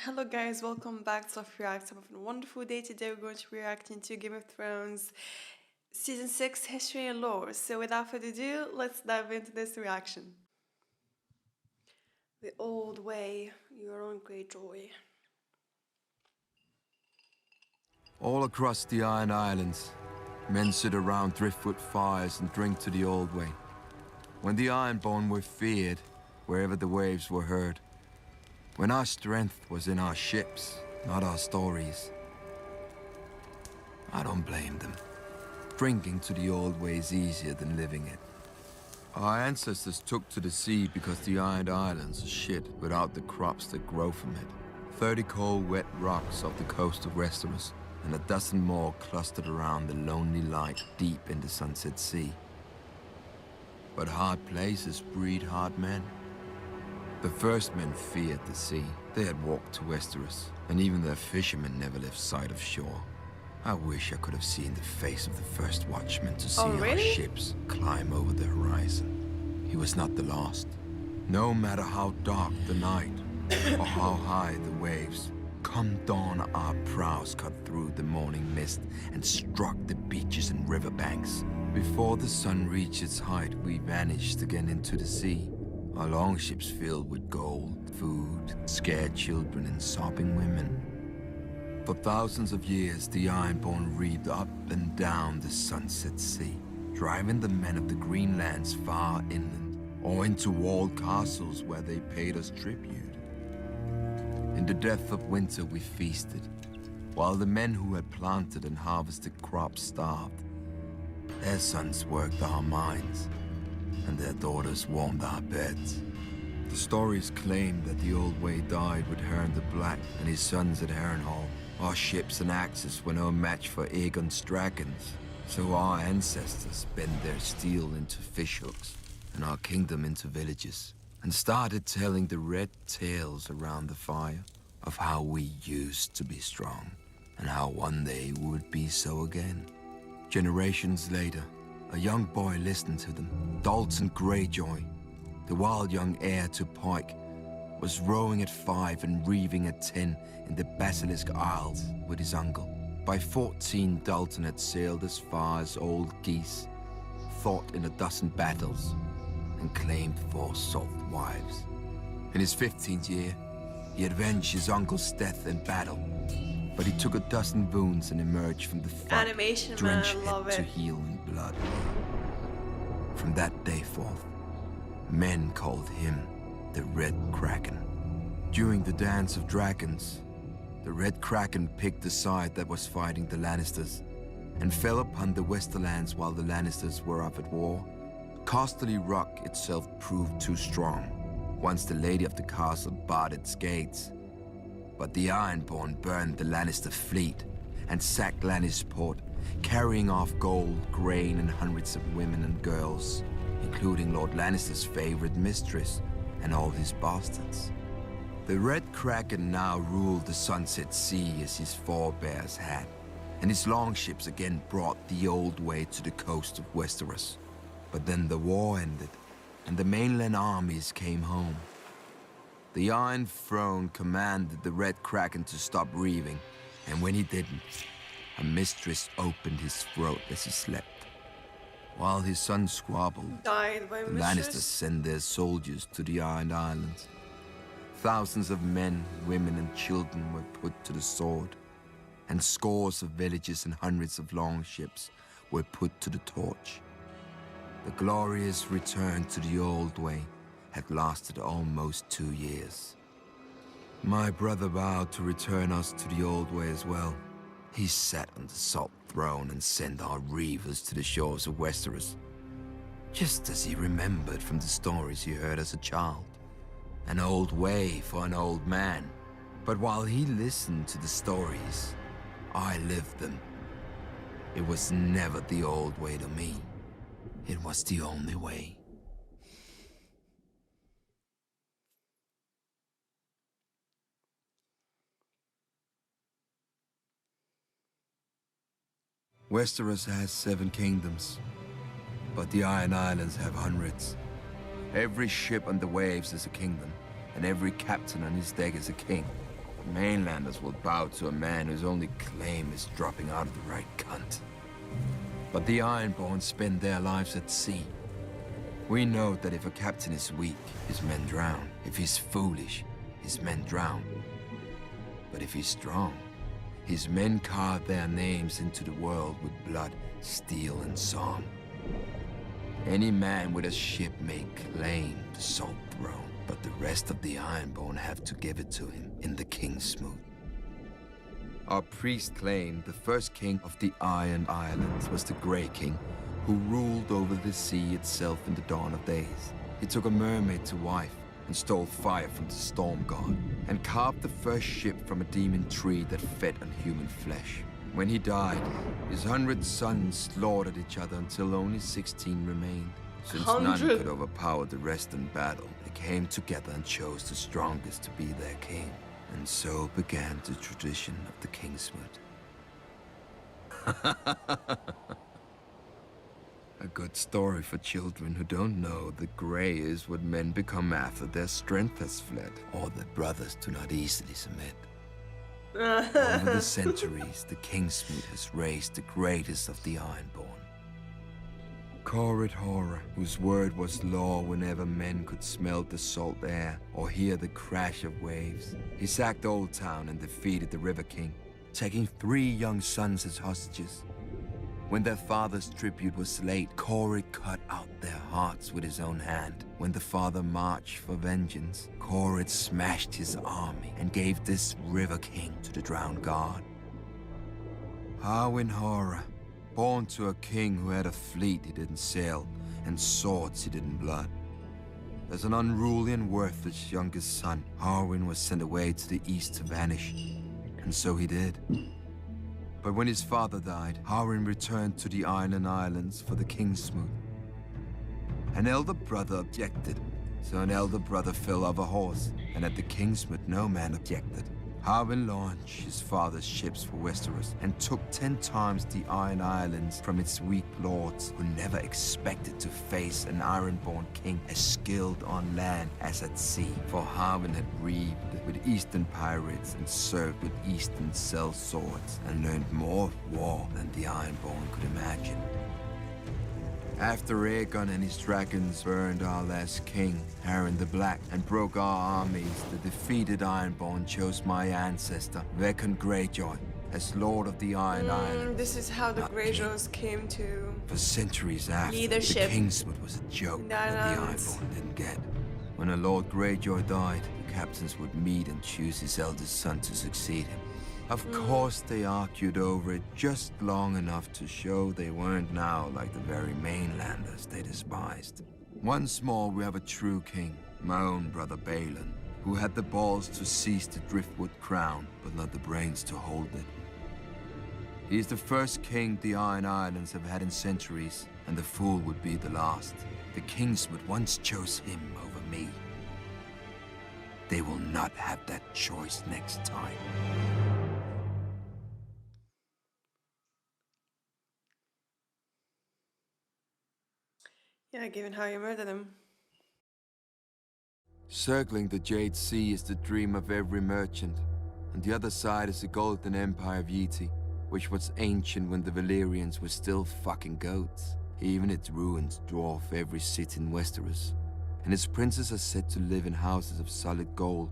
Hello guys, welcome back to Soft React. Have a wonderful day. Today we're going to be reacting to Game of Thrones Season 6 History and Lore. So without further ado, let's dive into this reaction. The old way, your own great joy. All across the Iron Islands, men sit around driftwood fires and drink to the old way. When the Ironborn were feared, wherever the waves were heard. When our strength was in our ships, not our stories. I don't blame them. Drinking to the old way is easier than living it. Our ancestors took to the sea because the Iron Islands are shit without the crops that grow from it. 30 cold, wet rocks off the coast of Westeros, and a dozen more clustered around the lonely light deep in the Sunset Sea. But hard places breed hard men. The first men feared the sea. They had walked to Westeros, and even their fishermen never left sight of shore. I wish I could have seen the face of the first watchman to see our ships climb over the horizon. He was not the last. No matter how dark the night, or how high the waves, come dawn our prows cut through the morning mist and struck the beaches and riverbanks. Before the sun reached its height, we vanished again into the sea. Our longships filled with gold, food, scared children, and sobbing women. For thousands of years, the Ironborn reaped up and down the Sunset Sea, driving the men of the Greenlands far inland, or into walled castles where they paid us tribute. In the depth of winter, we feasted, while the men who had planted and harvested crops starved. Their sons worked our mines, and their daughters warmed our beds. The stories claim that the old way died with Hearn the Black and his sons at Harrenhal. Our ships and axes were no match for Aegon's dragons, so our ancestors bent their steel into fishhooks and our kingdom into villages, and started telling the red tales around the fire of how we used to be strong, and how one day we would be so again. Generations later, a young boy listened to them. Dalton Greyjoy, the wild young heir to Pike, was rowing at 5 and reeving at 10 in the Basilisk Isles with his uncle. By 14, Dalton had sailed as far as Old Geese, fought in a dozen battles, and claimed 4 salt wives. In his 15th year, he avenged his uncle's death in battle, but he took a dozen wounds and emerged from the fight, drenched head to heel in blood. From that day forth, men called him the Red Kraken. During the Dance of Dragons, the Red Kraken picked the side that was fighting the Lannisters, and fell upon the Westerlands while the Lannisters were up at war. Casterly Rock itself proved too strong, once the Lady of the Castle barred its gates. But the Ironborn burned the Lannister fleet and sacked Lannisport, carrying off gold, grain, and hundreds of women and girls, including Lord Lannister's favorite mistress and all his bastards. The Red Kraken now ruled the Sunset Sea as his forebears had, and his longships again brought the old way to the coast of Westeros. But then the war ended, and the mainland armies came home. The Iron Throne commanded the Red Kraken to stop reeving, and when he didn't, a mistress opened his throat as he slept. While his son squabbled, the Lannisters sent their soldiers to the Iron Islands. Thousands of men, women, and children were put to the sword, and scores of villages and hundreds of longships were put to the torch. The glorious return to the old way had lasted almost 2 years. My brother vowed to return us to the old way as well. He sat on the salt throne and sent our reavers to the shores of Westeros, just as he remembered from the stories he heard as a child. An old way for an old man. But while he listened to the stories, I lived them. It was never the old way to me. It was the only way. Westeros has 7 kingdoms, but the Iron Islands have hundreds. Every ship on the waves is a kingdom, and every captain on his deck is a king. Mainlanders will bow to a man whose only claim is dropping out of the right cunt. But the Ironborn spend their lives at sea. We know that if a captain is weak, his men drown. If he's foolish, his men drown. But if he's strong, his men carve their names into the world with blood, steel, and song. Any man with a ship may claim the Salt Throne, but the rest of the Ironborn have to give it to him in the Kingsmoot. Our priest claimed the first king of the Iron Islands was the Grey King, who ruled over the sea itself in the dawn of days. He took a mermaid to wife and stole fire from the storm god, and carved the first ship from a demon tree that fed on human flesh. When he died, his 100 sons slaughtered each other until only 16 remained. Since none could overpower the rest in battle, they came together and chose the strongest to be their king. And so began the tradition of the Kingsmoot. A good story for children who don't know that grey is what men become after their strength has fled, or that brothers do not easily submit. Over the centuries, the Kingsmoot has raised the greatest of the Ironborn. Corrid Horror, whose word was law whenever men could smell the salt air or hear the crash of waves. He sacked Old Town and defeated the River King, taking 3 young sons as hostages. When their father's tribute was late, Corrid cut out their hearts with his own hand. When the father marched for vengeance, Corrid smashed his army and gave this River King to the drowned god. Harwin Horror, born to a king who had a fleet he didn't sail and swords he didn't blood. As an unruly and worthless youngest son, Harwin was sent away to the east to vanish, and so he did. But when his father died, Harwin returned to the Iron Islands for the Kingsmoot. An elder brother objected, so an elder brother fell off a horse, and at the Kingsmoot no man objected. Harwin launched his father's ships for Westeros and took 10 times the Iron Islands from its weak lords, who never expected to face an Ironborn king as skilled on land as at sea. For Harwin had reaved with Eastern pirates and served with Eastern sellswords and learned more of war than the Ironborn could imagine. After Aegon and his dragons burned our last king, Harren the Black, and broke our armies, the defeated Ironborn chose my ancestor, Vecon Greyjoy, as Lord of the Iron Islands. This is how the Greyjoys came to For centuries after, leadership. the Kingsmoot was a joke that the Islands. Ironborn didn't get. When a Lord Greyjoy died, the captains would meet and choose his eldest son to succeed him. Of course, they argued over it just long enough to show they weren't now like the very mainlanders they despised. Once more, we have a true king, my own brother Balon, who had the balls to seize the Driftwood crown, but not the brains to hold it. He is the first king the Iron Islands have had in centuries, and the fool would be the last. The Kingsmoot once chose him over me. They will not have that choice next time. Yeah, given how you murdered him. Circling the Jade Sea is the dream of every merchant. On the other side is the Golden Empire of Yeti, which was ancient when the Valyrians were still fucking goats. Even its ruins dwarf every city in Westeros. And its princes are said to live in houses of solid gold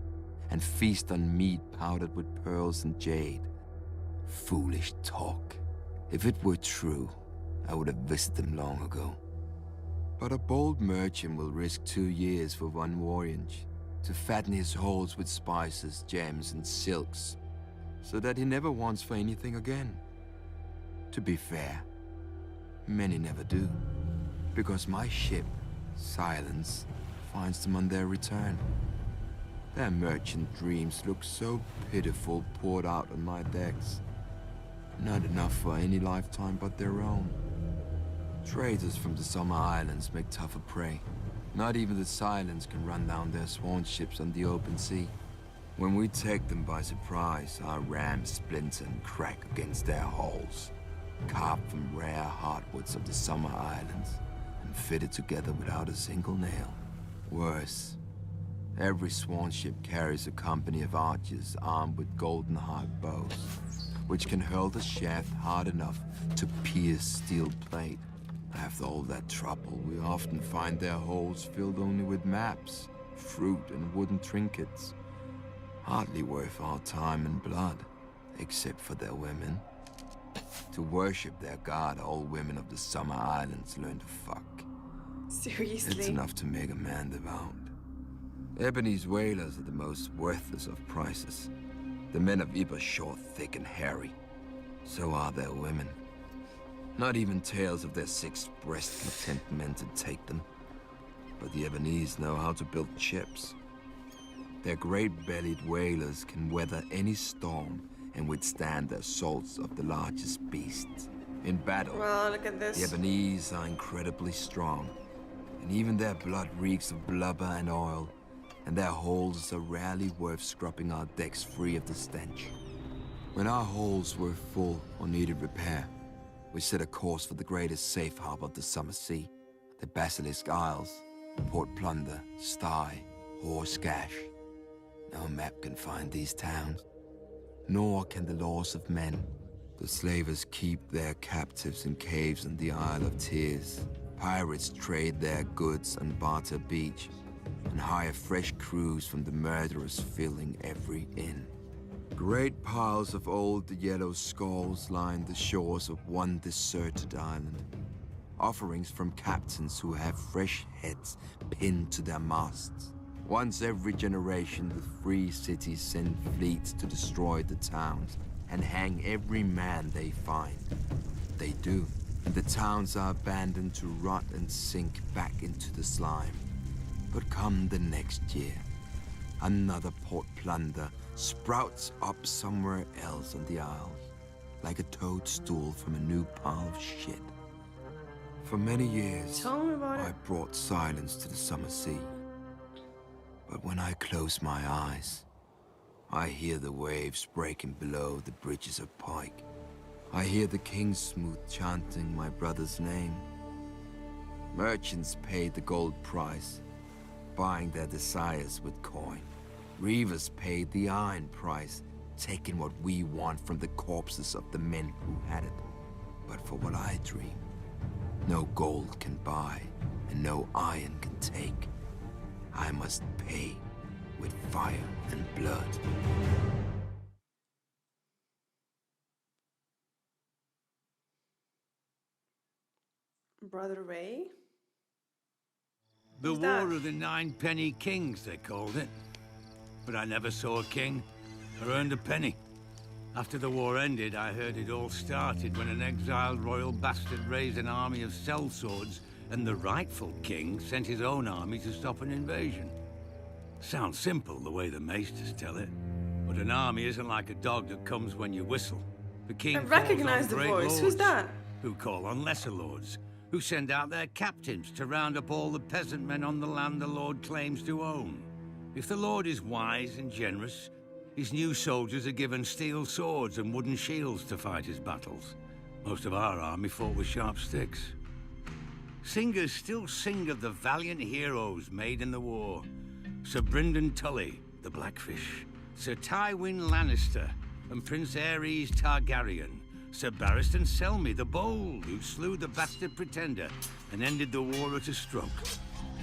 and feast on meat powdered with pearls and jade. Foolish talk. If it were true, I would have visited them long ago. But a bold merchant will risk 2 years for one voyage, to fatten his holds with spices, gems, and silks, so that he never wants for anything again. To be fair, many never do, because my ship, Silence, finds them on their return. Their merchant dreams look so pitiful poured out on my decks. Not enough for any lifetime but their own. Traders from the Summer Islands make tougher prey. Not even the Silence can run down their sworn ships on the open sea. When we take them by surprise, our rams splinter and crack against their hulls, carved from rare hardwoods of the Summer Islands, and fitted together without a single nail. Worse, Every swan ship carries a company of archers armed with golden-hard bows, which can hurl the shaft hard enough to pierce steel plate. After all that trouble, we often find their holds filled only with maps, fruit, and wooden trinkets. Hardly worth our time and blood, except for their women. To worship their god, all women of the Summer Islands learn to fuck. Seriously? It's enough to make a man devout. Ebony's whalers are the most worthless of prices. The men of Iba are short, thick, and hairy. So are their women. Not even tales of their six-breast content men to take them. But the Ebonese know how to build ships. Their great-bellied whalers can weather any storm and withstand the assaults of the largest beasts. In battle, Well, look at the this. Ebonese are incredibly strong, and even their blood reeks of blubber and oil, and their holds are rarely worth scrubbing our decks free of the stench. When our holds were full or needed repair, we set a course for the greatest safe harbor of the Summer Sea, the Basilisk Isles, Port Plunder, Stye, or Skash. No map can find these towns, nor can the laws of men. The slavers keep their captives in caves on the Isle of Tears. Pirates trade their goods on Barter Beach and hire fresh crews from the murderers filling every inn. Great piles of old yellow skulls line the shores of one deserted island. Offerings from captains who have fresh heads pinned to their masts. Once every generation, the free cities send fleets to destroy the towns and hang every man they find. They do, and the towns are abandoned to rot and sink back into the slime. But come the next year, another Port Plunder sprouts up somewhere else on the Isles, like a toadstool from a new pile of shit. For many years, Tell me about I it. brought silence to the Summer Sea. But when I close my eyes, I hear the waves breaking below the bridges of Pike. I hear the Kingsmouth chanting my brother's name. Merchants paid the gold price, buying their desires with coin. Reavers paid the iron price, taking what we want from the corpses of the men who had it. But for what I dream, no gold can buy, and no iron can take. I must pay with fire and blood. Brother Ray? The Who's War that? of the Nine-Penny Kings, they called it. But I never saw a king or earned a penny. After the war ended, I heard it all started when an exiled royal bastard raised an army of sellswords, and the rightful king sent his own army to stop an invasion. Sounds simple the way the maesters tell it, but an army isn't like a dog that comes when you whistle. The king I calls recognize on the great voice. Who's lords, that? who call on lesser lords, who send out their captains to round up all the peasant men on the land the lord claims to own. If the lord is wise and generous, his new soldiers are given steel swords and wooden shields to fight his battles. Most of our army fought with sharp sticks. Singers still sing of the valiant heroes made in the war. Sir Brynden Tully, the Blackfish, Sir Tywin Lannister, and Prince Aerys Targaryen, Sir Barristan Selmy the Bold, who slew the bastard Pretender and ended the war at a stroke.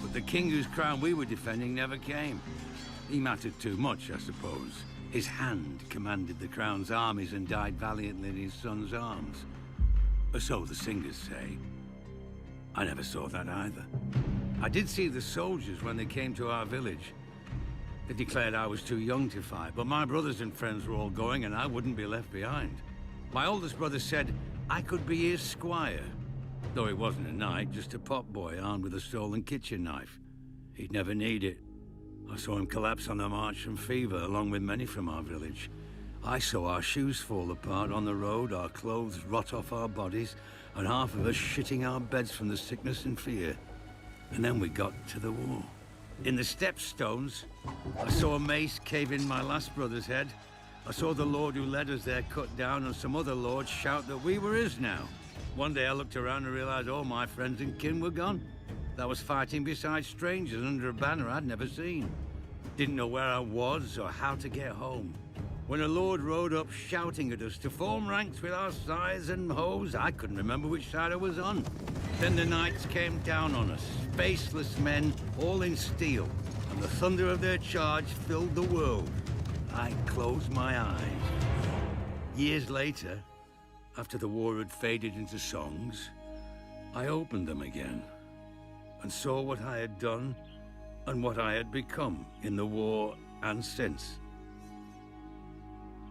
But the king whose crown we were defending never came. He mattered too much, I suppose. His hand commanded the crown's armies and died valiantly in his son's arms. Or so the singers say. I never saw that either. I did see the soldiers when they came to our village. They declared I was too young to fight, but my brothers and friends were all going and I wouldn't be left behind. My oldest brother said I could be his squire, though he wasn't a knight, just a potboy armed with a stolen kitchen knife. He'd never need it. I saw him collapse on the march from fever, along with many from our village. I saw our shoes fall apart on the road, our clothes rot off our bodies, and half of us shitting our beds from the sickness and fear. And then we got to the war. In the stepstones, I saw a mace cave in my last brother's head. I saw the lord who led us there cut down, and some other lords shout that we were his now. One day I looked around and realized all my friends and kin were gone. I was fighting beside strangers under a banner I'd never seen. Didn't know where I was or how to get home. When a lord rode up shouting at us to form ranks with our scythes and hoes, I couldn't remember which side I was on. Then the knights came down on us, faceless men, all in steel, and the thunder of their charge filled the world. I closed my eyes. Years later, after the war had faded into songs, I opened them again and saw what I had done and what I had become in the war and since.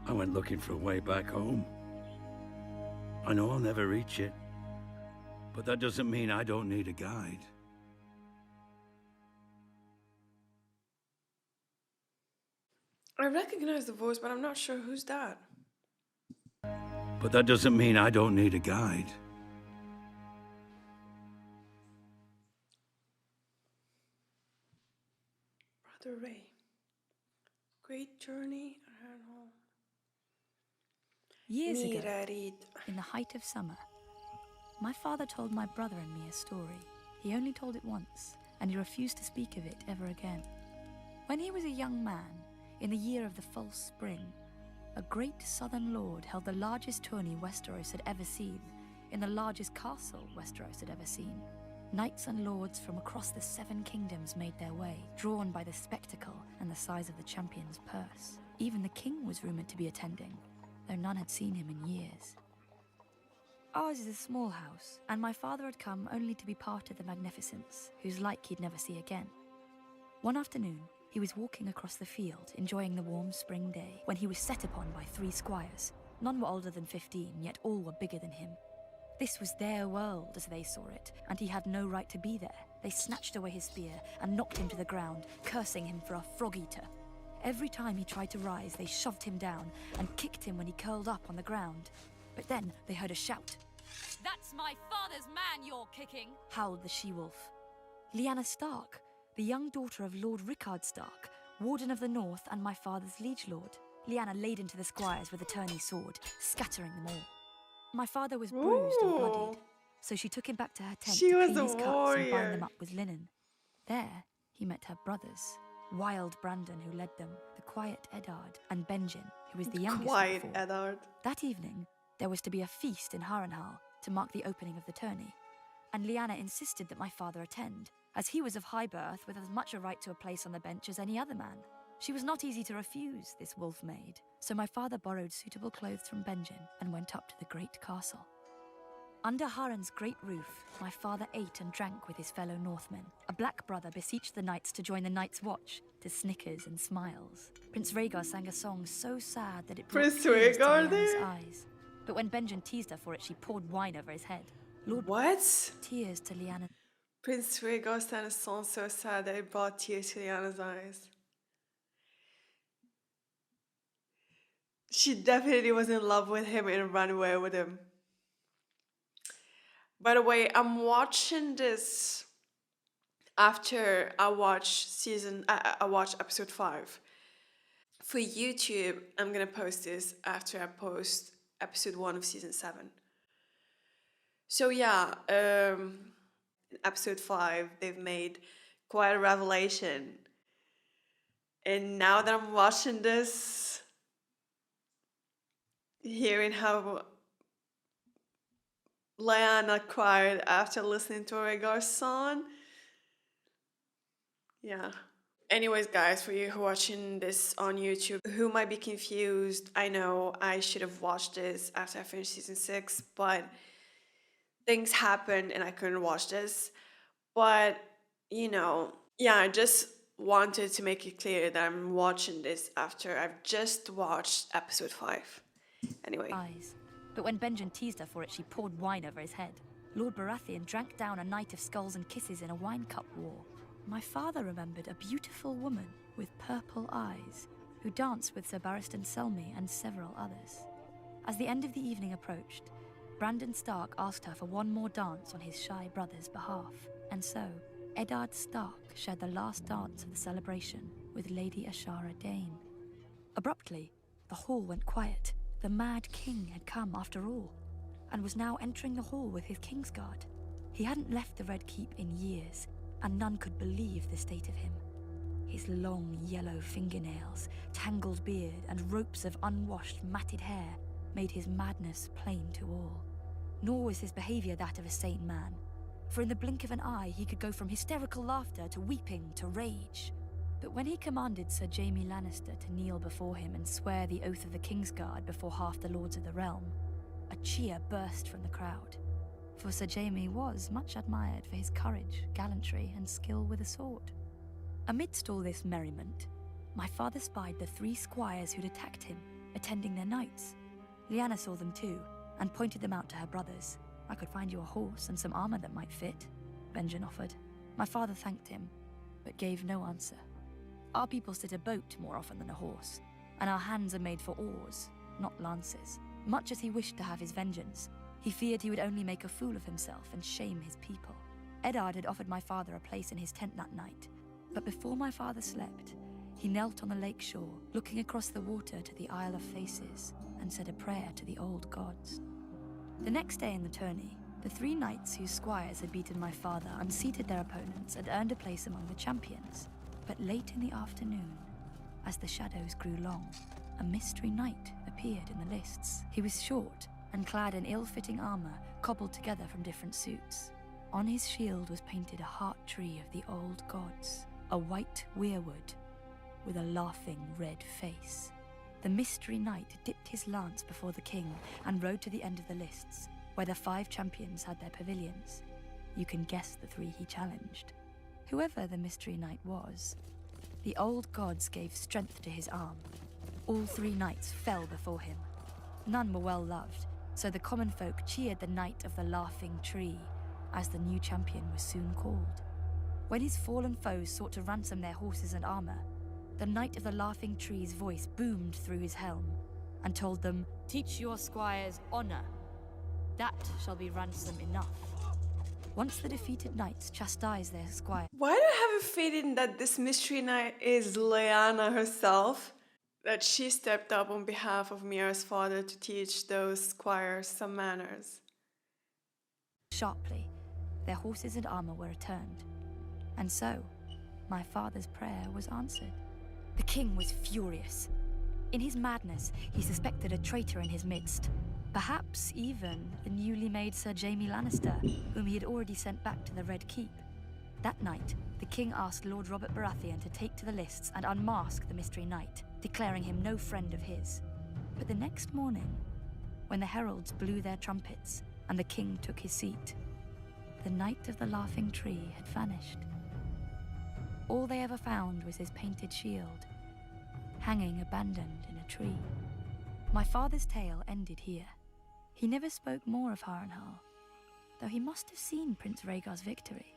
I went looking for a way back home. I know I'll never reach it, but that doesn't mean I don't need a guide. I recognize the voice, but I'm not sure who's that. But that doesn't mean I don't need a guide. Brother Ray. Great journey. I don't know. Years ago, Mirarit. in the height of summer, my father told my brother and me a story. He only told it once, and he refused to speak of it ever again. When he was a young man, in the year of the false spring, a great southern lord held the largest tourney Westeros had ever seen, in the largest castle Westeros had ever seen. Knights and lords from across the 7 kingdoms made their way, drawn by the spectacle and the size of the champion's purse. Even the king was rumoured to be attending, though none had seen him in years. Ours is a small house, and my father had come only to be part of the magnificence, whose like he'd never see again. One afternoon, he was walking across the field, enjoying the warm spring day, when he was set upon by 3 squires. None were older than 15, yet all were bigger than him. This was their world, as they saw it, and he had no right to be there. They snatched away his spear and knocked him to the ground, cursing him for a frog-eater. Every time he tried to rise, they shoved him down and kicked him when he curled up on the ground. But then they heard a shout. "That's my father's man you're kicking!" howled the she-wolf. Lyanna Stark, the young daughter of Lord Rickard Stark, Warden of the North and my father's liege lord. Lyanna laid into the squires with a tourney sword, scattering them all. My father was bruised and bloodied, so she took him back to her tent She to was clean a his cuts and warrior. bind them up with linen. There, he met her brothers, Wild Brandon, who led them, the quiet Eddard, and Benjen, who was the youngest Quiet of the 4. Eddard. That evening, there was to be a feast in Harrenhal to mark the opening of the tourney, and Lyanna insisted that my father attend, as he was of high birth with as much a right to a place on the bench as any other man. She was not easy to refuse, this wolf maid, so my father borrowed suitable clothes from Benjen and went up to the great castle. Under Harren's great roof, my father ate and drank with his fellow Northmen. A black brother beseeched the knights to join the Night's Watch, to snickers and smiles. Prince Rhaegar sang a song so sad that it brought Prince tears to Rhaegar Lyanna's there? eyes. But when Benjen teased her for it, she poured wine over his head. Lord What? tears to Lyanna. Prince Rhaegar sang a song so sad that it brought tears to Lyanna's eyes. She definitely was in love with him and ran away with him. By the way, I'm watching this after I watch episode 5. For YouTube, I'm gonna post this after I post episode 1 of season 7. So yeah, in episode 5, they've made quite a revelation. And now that I'm watching this, hearing how Lyanna cried after listening to Rhaegar's song. Yeah. Anyways, guys, for you who are watching this on YouTube, who might be confused, I know I should have watched this after I finished season 6, but things happened and I couldn't watch this. But, you know, yeah, I just wanted to make it clear that I'm watching this after I've just watched episode 5. Anyway. Eyes. But when Benjen teased her for it, she poured wine over his head. Lord Baratheon drank down a night of skulls and kisses in a wine cup war. My father remembered a beautiful woman with purple eyes, who danced with Sir Barristan Selmy and several others. As the end of the evening approached, Brandon Stark asked her for one more dance on his shy brother's behalf. And so, Eddard Stark shared the last dance of the celebration with Lady Ashara Dane. Abruptly, the hall went quiet. The Mad King had come after all, and was now entering the hall with his Kingsguard. He hadn't left the Red Keep in years, and none could believe the state of him. His long yellow fingernails, tangled beard, and ropes of unwashed, matted hair made his madness plain to all. Nor was his behavior that of a sane man, for in the blink of an eye he could go from hysterical laughter to weeping to rage. But when he commanded Sir Jaime Lannister to kneel before him and swear the oath of the Kingsguard before half the lords of the realm, a cheer burst from the crowd. For Sir Jaime was much admired for his courage, gallantry, and skill with a sword. Amidst all this merriment, my father spied the 3 squires who'd attacked him, attending their knights. Lyanna saw them too, and pointed them out to her brothers. "I could find you a horse and some armor that might fit," Benjen offered. My father thanked him, but gave no answer. Our people sit a boat more often than a horse, and our hands are made for oars, not lances. Much as he wished to have his vengeance, he feared he would only make a fool of himself and shame his people. Eddard had offered my father a place in his tent that night, but before my father slept, he knelt on the lake shore, looking across the water to the Isle of Faces, and said a prayer to the old gods. The next day in the tourney, the 3 knights whose squires had beaten my father unseated their opponents and earned a place among the champions. But late in the afternoon, as the shadows grew long, a mystery knight appeared in the lists. He was short and clad in ill-fitting armor cobbled together from different suits. On his shield was painted a heart tree of the old gods, a white weirwood with a laughing red face. The mystery knight dipped his lance before the king and rode to the end of the lists, where the 5 champions had their pavilions. You can guess the 3 he challenged. Whoever the mystery knight was, the old gods gave strength to his arm. All 3 knights fell before him. None were well loved, so the common folk cheered the Knight of the Laughing Tree, as the new champion was soon called. When his fallen foes sought to ransom their horses and armor, the Knight of the Laughing Tree's voice boomed through his helm and told them, "Teach your squires honor. That shall be ransom enough." Once the defeated knights chastised their squire. Why do I have a feeling that this mystery knight is Lyanna herself? That she stepped up on behalf of Mira's father to teach those squires some manners. Sharply, their horses and armor were returned. And so, my father's prayer was answered. The king was furious. In his madness, he suspected a traitor in his midst. Perhaps even the newly made Sir Jaime Lannister, whom he had already sent back to the Red Keep. That night, the king asked Lord Robert Baratheon to take to the lists and unmask the mystery knight, declaring him no friend of his. But the next morning, when the heralds blew their trumpets and the king took his seat, the Knight of the Laughing Tree had vanished. All they ever found was his painted shield, hanging abandoned in a tree. My father's tale ended here. He never spoke more of Harrenhal, though he must have seen Prince Rhaegar's victory.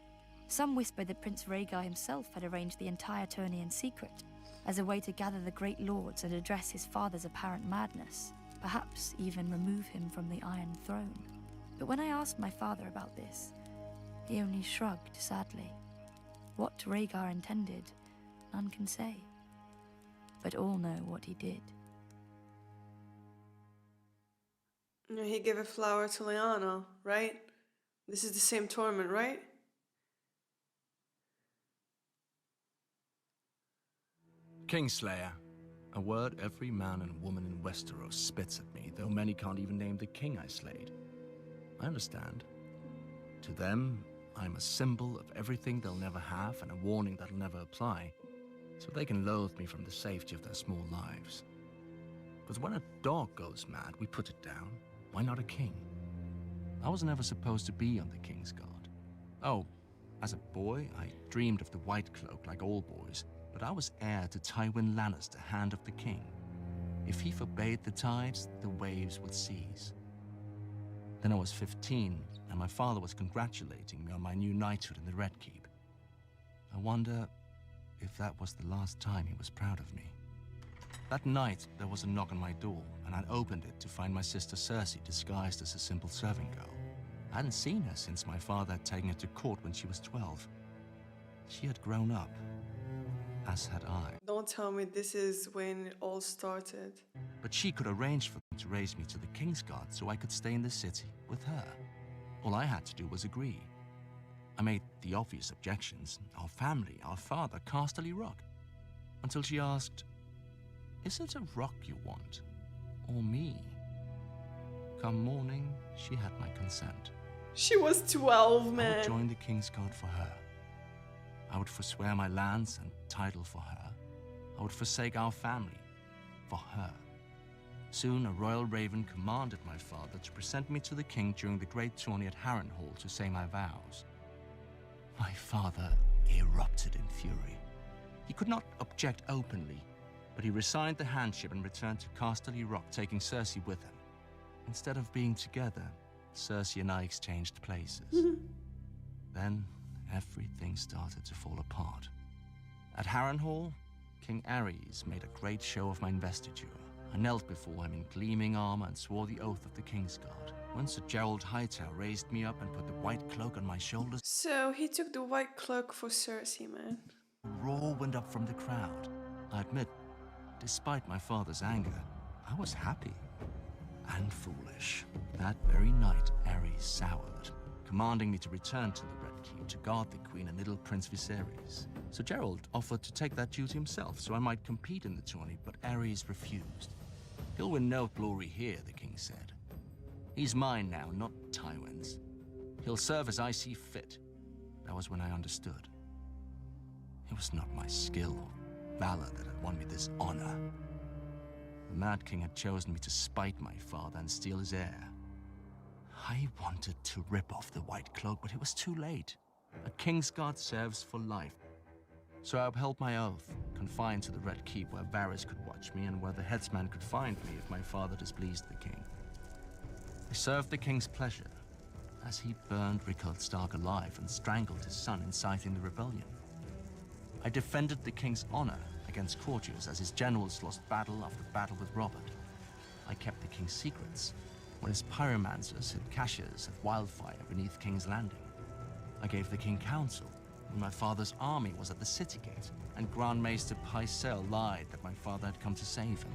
Some whispered that Prince Rhaegar himself had arranged the entire tourney in secret, as a way to gather the great lords and address his father's apparent madness, perhaps even remove him from the Iron Throne. But when I asked my father about this, he only shrugged sadly. What Rhaegar intended, none can say, but all know what he did. He gave a flower to Lyanna, right? This is the same tournament, right? Kingslayer. A word every man and woman in Westeros spits at me, though many can't even name the king I slayed. I understand. To them, I'm a symbol of everything they'll never have and a warning that'll never apply, so they can loathe me from the safety of their small lives. But when a dog goes mad, we put it down. Why not a king? I was never supposed to be on the Kingsguard. Oh, as a boy, I dreamed of the White Cloak like all boys, but I was heir to Tywin Lannister, Hand of the King. If he forbade the tides, the waves would cease. Then I was 15, and my father was congratulating me on my new knighthood in the Red Keep. I wonder if that was the last time he was proud of me. That night, there was a knock on my door, and I opened it to find my sister Cersei disguised as a simple serving girl. I hadn't seen her since my father had taken her to court when she was 12. She had grown up, as had I. Don't tell me this is when it all started. But she could arrange for them to raise me to the Kingsguard so I could stay in the city with her. All I had to do was agree. I made the obvious objections. Our family, our father, Casterly Rock. until she asked, "Is it a rock you want, or me?" Come morning, she had my consent. She was 12, I would man. join the King's Guard for her. I would forswear my lands and title for her. I would forsake our family for her. Soon, a royal raven commanded my father to present me to the king during the great tourney at Harrenhal to say my vows. My father erupted in fury. He could not object openly, but he resigned the handship and returned to Casterly Rock, taking Cersei with him. Instead of being together, Cersei and I exchanged places. Then, everything started to fall apart. At Harrenhal, King Aerys made a great show of my investiture. I knelt before him in gleaming armor and swore the oath of the King's Guard. When Sir Gerald Hightower raised me up and put the white cloak on my shoulders, So he took the white cloak for Cersei, man. a roar went up from the crowd. I admit, despite my father's anger, I was happy and foolish. That very night, Aerys soured, commanding me to return to the Red Keep to guard the Queen and little Prince Viserys. Sir Gerald offered to take that duty himself so I might compete in the tourney, but Aerys refused. He'll win no glory here, the king said. He's mine now, not Tywin's. He'll serve as I see fit. That was when I understood. It was not my skill or valor that had won me this honor. The Mad King had chosen me to spite my father and steal his heir. I wanted to rip off the white cloak, but it was too late. A King's Guard serves for life. So I upheld my oath, confined to the Red Keep where Varys could watch me and where the headsman could find me if my father displeased the king. I served the king's pleasure as he burned Rickard Stark alive and strangled his son, inciting the rebellion. I defended the king's honor against courtiers as his generals lost battle after battle with Robert. I kept the king's secrets when his pyromancers hid caches of wildfire beneath King's Landing. I gave the king counsel when my father's army was at the city gate, and Grand Maester Pycelle lied that my father had come to save him.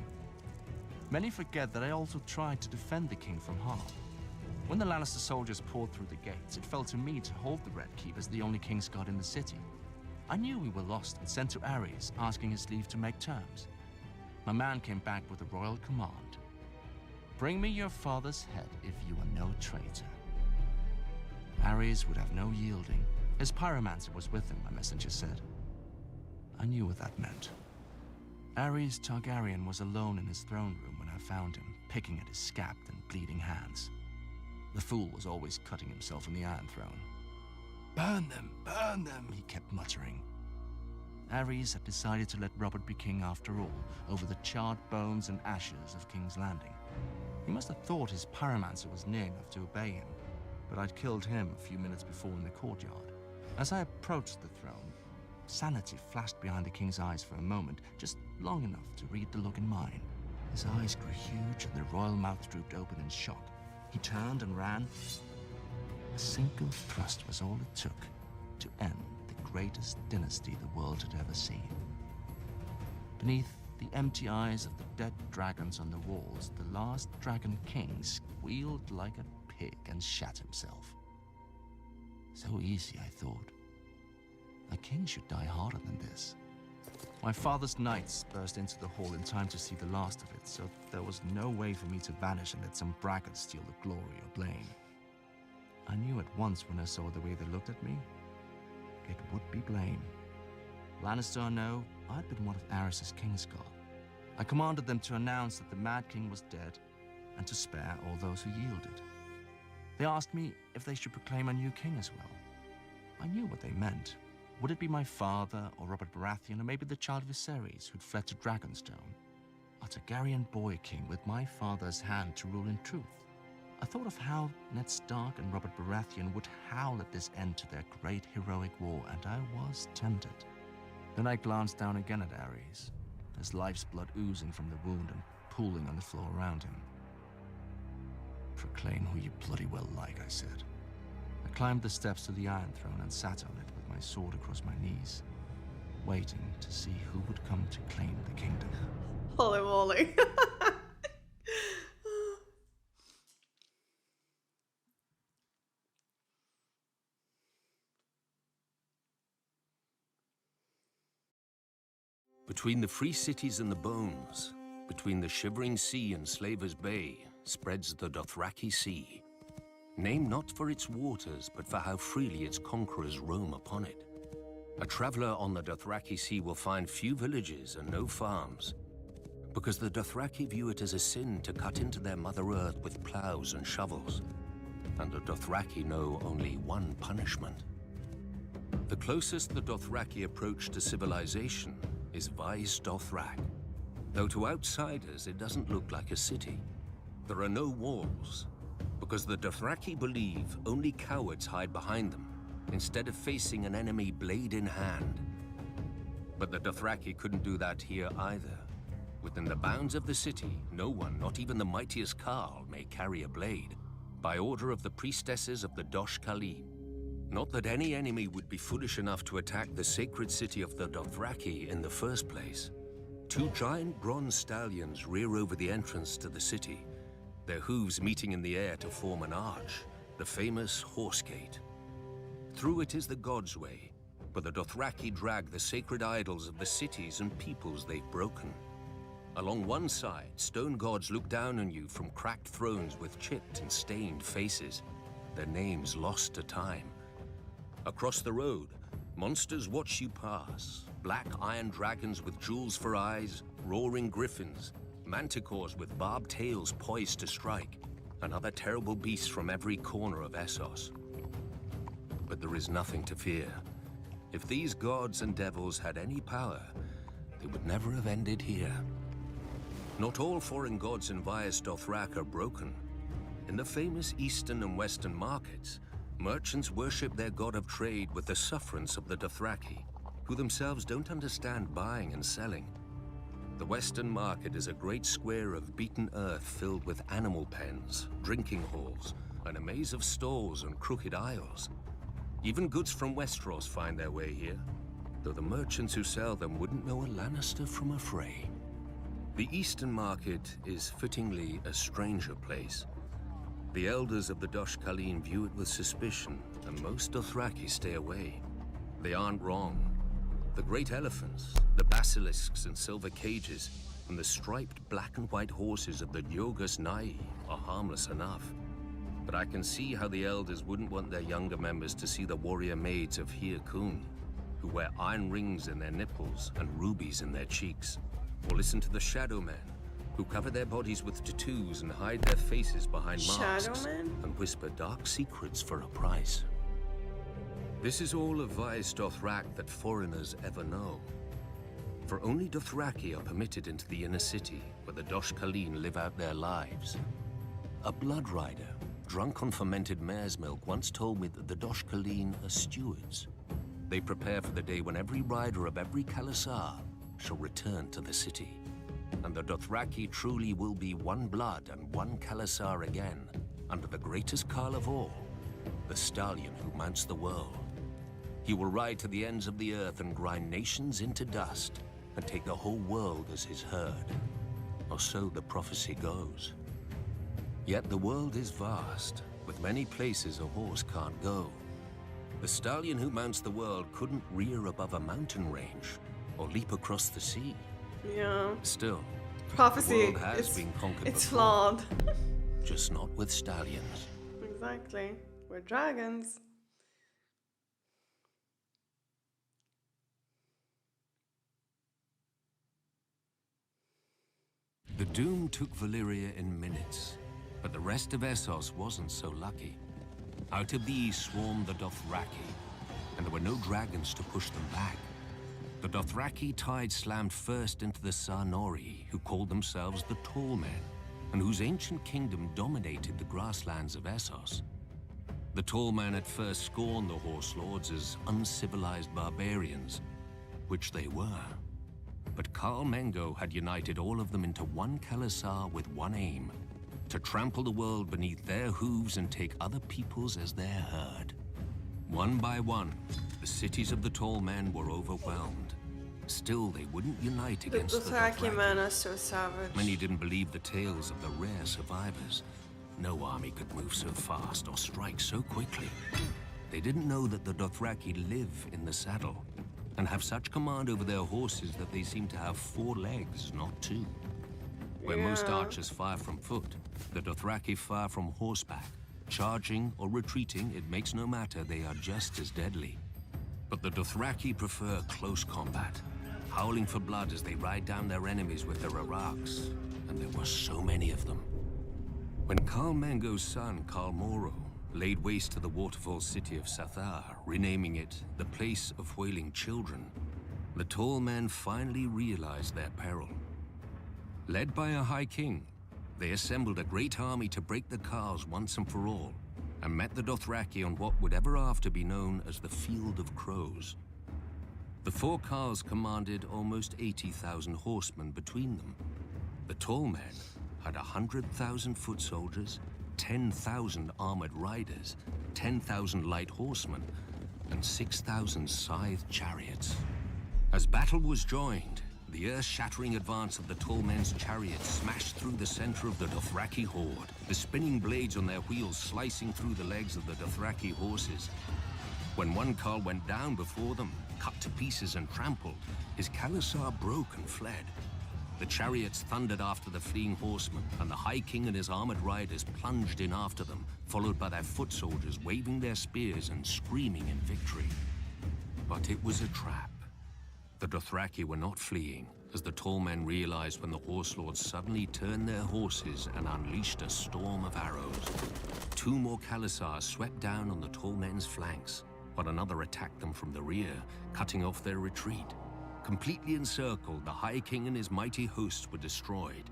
Many forget that I also tried to defend the king from harm. When the Lannister soldiers poured through the gates, it fell to me to hold the Red Keep as the only King's Guard in the city. I knew we were lost and sent to Aerys, asking his leave to make terms. My man came back with a royal command. Bring me your father's head if you are no traitor. Aerys would have no yielding. His pyromancer was with him, my messenger said. I knew what that meant. Aerys Targaryen was alone in his throne room when I found him, picking at his scabbed and bleeding hands. The fool was always cutting himself on the Iron Throne. Burn them, he kept muttering. Aerys had decided to let Robert be king after all, over the charred bones and ashes of King's Landing. He must have thought his pyromancer was near enough to obey him, but I'd killed him a few minutes before in the courtyard. As I approached the throne, sanity flashed behind the king's eyes for a moment, just long enough to read the look in mine. His eyes grew huge and the royal mouth drooped open in shock. He turned and ran. A single thrust was all it took to end the greatest dynasty the world had ever seen. Beneath the empty eyes of the dead dragons on the walls, the last dragon king squealed like a pig and shat himself. So easy, I thought. A king should die harder than this. My father's knights burst into the hall in time to see the last of it, so there was no way for me to vanish and let some braggart steal the glory or blame. I knew at once when I saw the way they looked at me, it would be blame. Lannister or no, I'd been one of Aerys' King's Guard. I commanded them to announce that the Mad King was dead and to spare all those who yielded. They asked me if they should proclaim a new king as well. I knew what they meant. Would it be my father or Robert Baratheon or maybe the child Viserys who'd fled to Dragonstone? A Targaryen boy king with my father's hand to rule in truth. I thought of how Ned Stark and Robert Baratheon would howl at this end to their great heroic war, and I was tempted. Then I glanced down again at Aerys, his life's blood oozing from the wound and pooling on the floor around him. Proclaim who you bloody well like, I said. I climbed the steps to the Iron Throne and sat on it with my sword across my knees, waiting to see who would come to claim the kingdom. Holy moly. Between the free cities and the bones, between the shivering sea and Slaver's Bay, spreads the Dothraki Sea. Named not for its waters, but for how freely its conquerors roam upon it. A traveler on the Dothraki Sea will find few villages and no farms, because the Dothraki view it as a sin to cut into their Mother Earth with plows and shovels, and the Dothraki know only one punishment. The closest the Dothraki approach to civilization is Vais Dothrak, though to outsiders it doesn't look like a city. There are no walls, because the Dothraki believe only cowards hide behind them, instead of facing an enemy blade in hand. But the Dothraki couldn't do that here either. Within the bounds of the city, no one, not even the mightiest Khal, may carry a blade, by order of the priestesses of the Dosh Khaleen. Not that any enemy would be foolish enough to attack the sacred city of the Dothraki in the first place. Two giant bronze stallions rear over the entrance to the city, their hooves meeting in the air to form an arch, the famous Horse Gate. Through it is the God's Way, where the Dothraki drag the sacred idols of the cities and peoples they've broken. Along one side, stone gods look down on you from cracked thrones with chipped and stained faces, their names lost to time. Across the road, monsters watch you pass, black iron dragons with jewels for eyes, roaring griffins, manticores with barbed tails poised to strike, and other terrible beasts from every corner of Essos. But there is nothing to fear. If these gods and devils had any power, they would never have ended here. Not all foreign gods in Vais Dothrak are broken. In the famous eastern and western markets, merchants worship their god of trade with the sufferance of the Dothraki, who themselves don't understand buying and selling. The western market is a great square of beaten earth filled with animal pens, drinking halls, and a maze of stalls and crooked aisles. Even goods from Westeros find their way here, though the merchants who sell them wouldn't know a Lannister from a Frey. The eastern market is fittingly a stranger place. The elders of the Dosh Khaleen view it with suspicion, and most Dothraki stay away. They aren't wrong. The great elephants, the basilisks in silver cages, and the striped black and white horses of the Diogus Nai are harmless enough. But I can see how the elders wouldn't want their younger members to see the warrior maids of Hir Kun, who wear iron rings in their nipples and rubies in their cheeks. Or listen to the Shadow Men, who cover their bodies with tattoos and hide their faces behind masks and whisper dark secrets for a price. This is all of Vais Dothrak that foreigners ever know. For only Dothraki are permitted into the inner city, where the Dosh Khaleen live out their lives. A blood rider, drunk on fermented mare's milk, once told me that the Dosh Khaleen are stewards. They prepare for the day when every rider of every Khalasar shall return to the city. And the Dothraki truly will be one blood and one Khalasar again, under the greatest Khal of all, the stallion who mounts the world. He will ride to the ends of the earth and grind nations into dust, and take the whole world as his herd. Or so the prophecy goes. Yet the world is vast, with many places a horse can't go. The stallion who mounts the world couldn't rear above a mountain range, or leap across the sea. Yeah. Still, Prophecy, the world has been conquered it's before, flawed. just not with stallions. Exactly. We're dragons. The Doom took Valyria in minutes, but the rest of Essos wasn't so lucky. Out of the east swarmed the Dothraki, and there were no dragons to push them back. The Dothraki tide slammed first into the Sarnori, who called themselves the Tall Men, and whose ancient kingdom dominated the grasslands of Essos. The Tall Men at first scorned the Horse Lords as uncivilized barbarians, which they were. But Khal Mengo had united all of them into one Khalasar with one aim: to trample the world beneath their hooves and take other peoples as their herd. One by one, the cities of the Tall Men were overwhelmed. Still, they wouldn't unite against the Dothraki. Men are so savage. Many didn't believe the tales of the rare survivors. No army could move so fast or strike so quickly. They didn't know that the Dothraki live in the saddle, and have such command over their horses that they seem to have 4 legs, not 2. Where most archers fire from foot, the Dothraki fire from horseback. Charging or retreating, it makes no matter, they are just as deadly. But the Dothraki prefer close combat, howling for blood as they ride down their enemies with their araks, and there were so many of them. When Carl Mango's son, Carl Moro, laid waste to the waterfall city of Sathar, renaming it the Place of Wailing Children, the tall men finally realized their peril. Led by a High King, they assembled a great army to break the Khals once and for all, and met the Dothraki on what would ever after be known as the Field of Crows. The 4 Khals commanded almost 80,000 horsemen between them. The tall men had 100,000 foot soldiers, 10,000 armored riders, 10,000 light horsemen, and 6,000 scythed chariots. As battle was joined, the earth-shattering advance of the tall men's chariots smashed through the center of the Dothraki horde, the spinning blades on their wheels slicing through the legs of the Dothraki horses. When one Khal went down before them, cut to pieces and trampled, his Khalasar broke and fled. The chariots thundered after the fleeing horsemen, and the High King and his armored riders plunged in after them, followed by their foot soldiers waving their spears and screaming in victory. But it was a trap. The Dothraki were not fleeing, as the tall men realized when the horse lords suddenly turned their horses and unleashed a storm of arrows. 2 more Khalasars swept down on the tall men's flanks, while another attacked them from the rear, cutting off their retreat. Completely encircled, the High King and his mighty hosts were destroyed.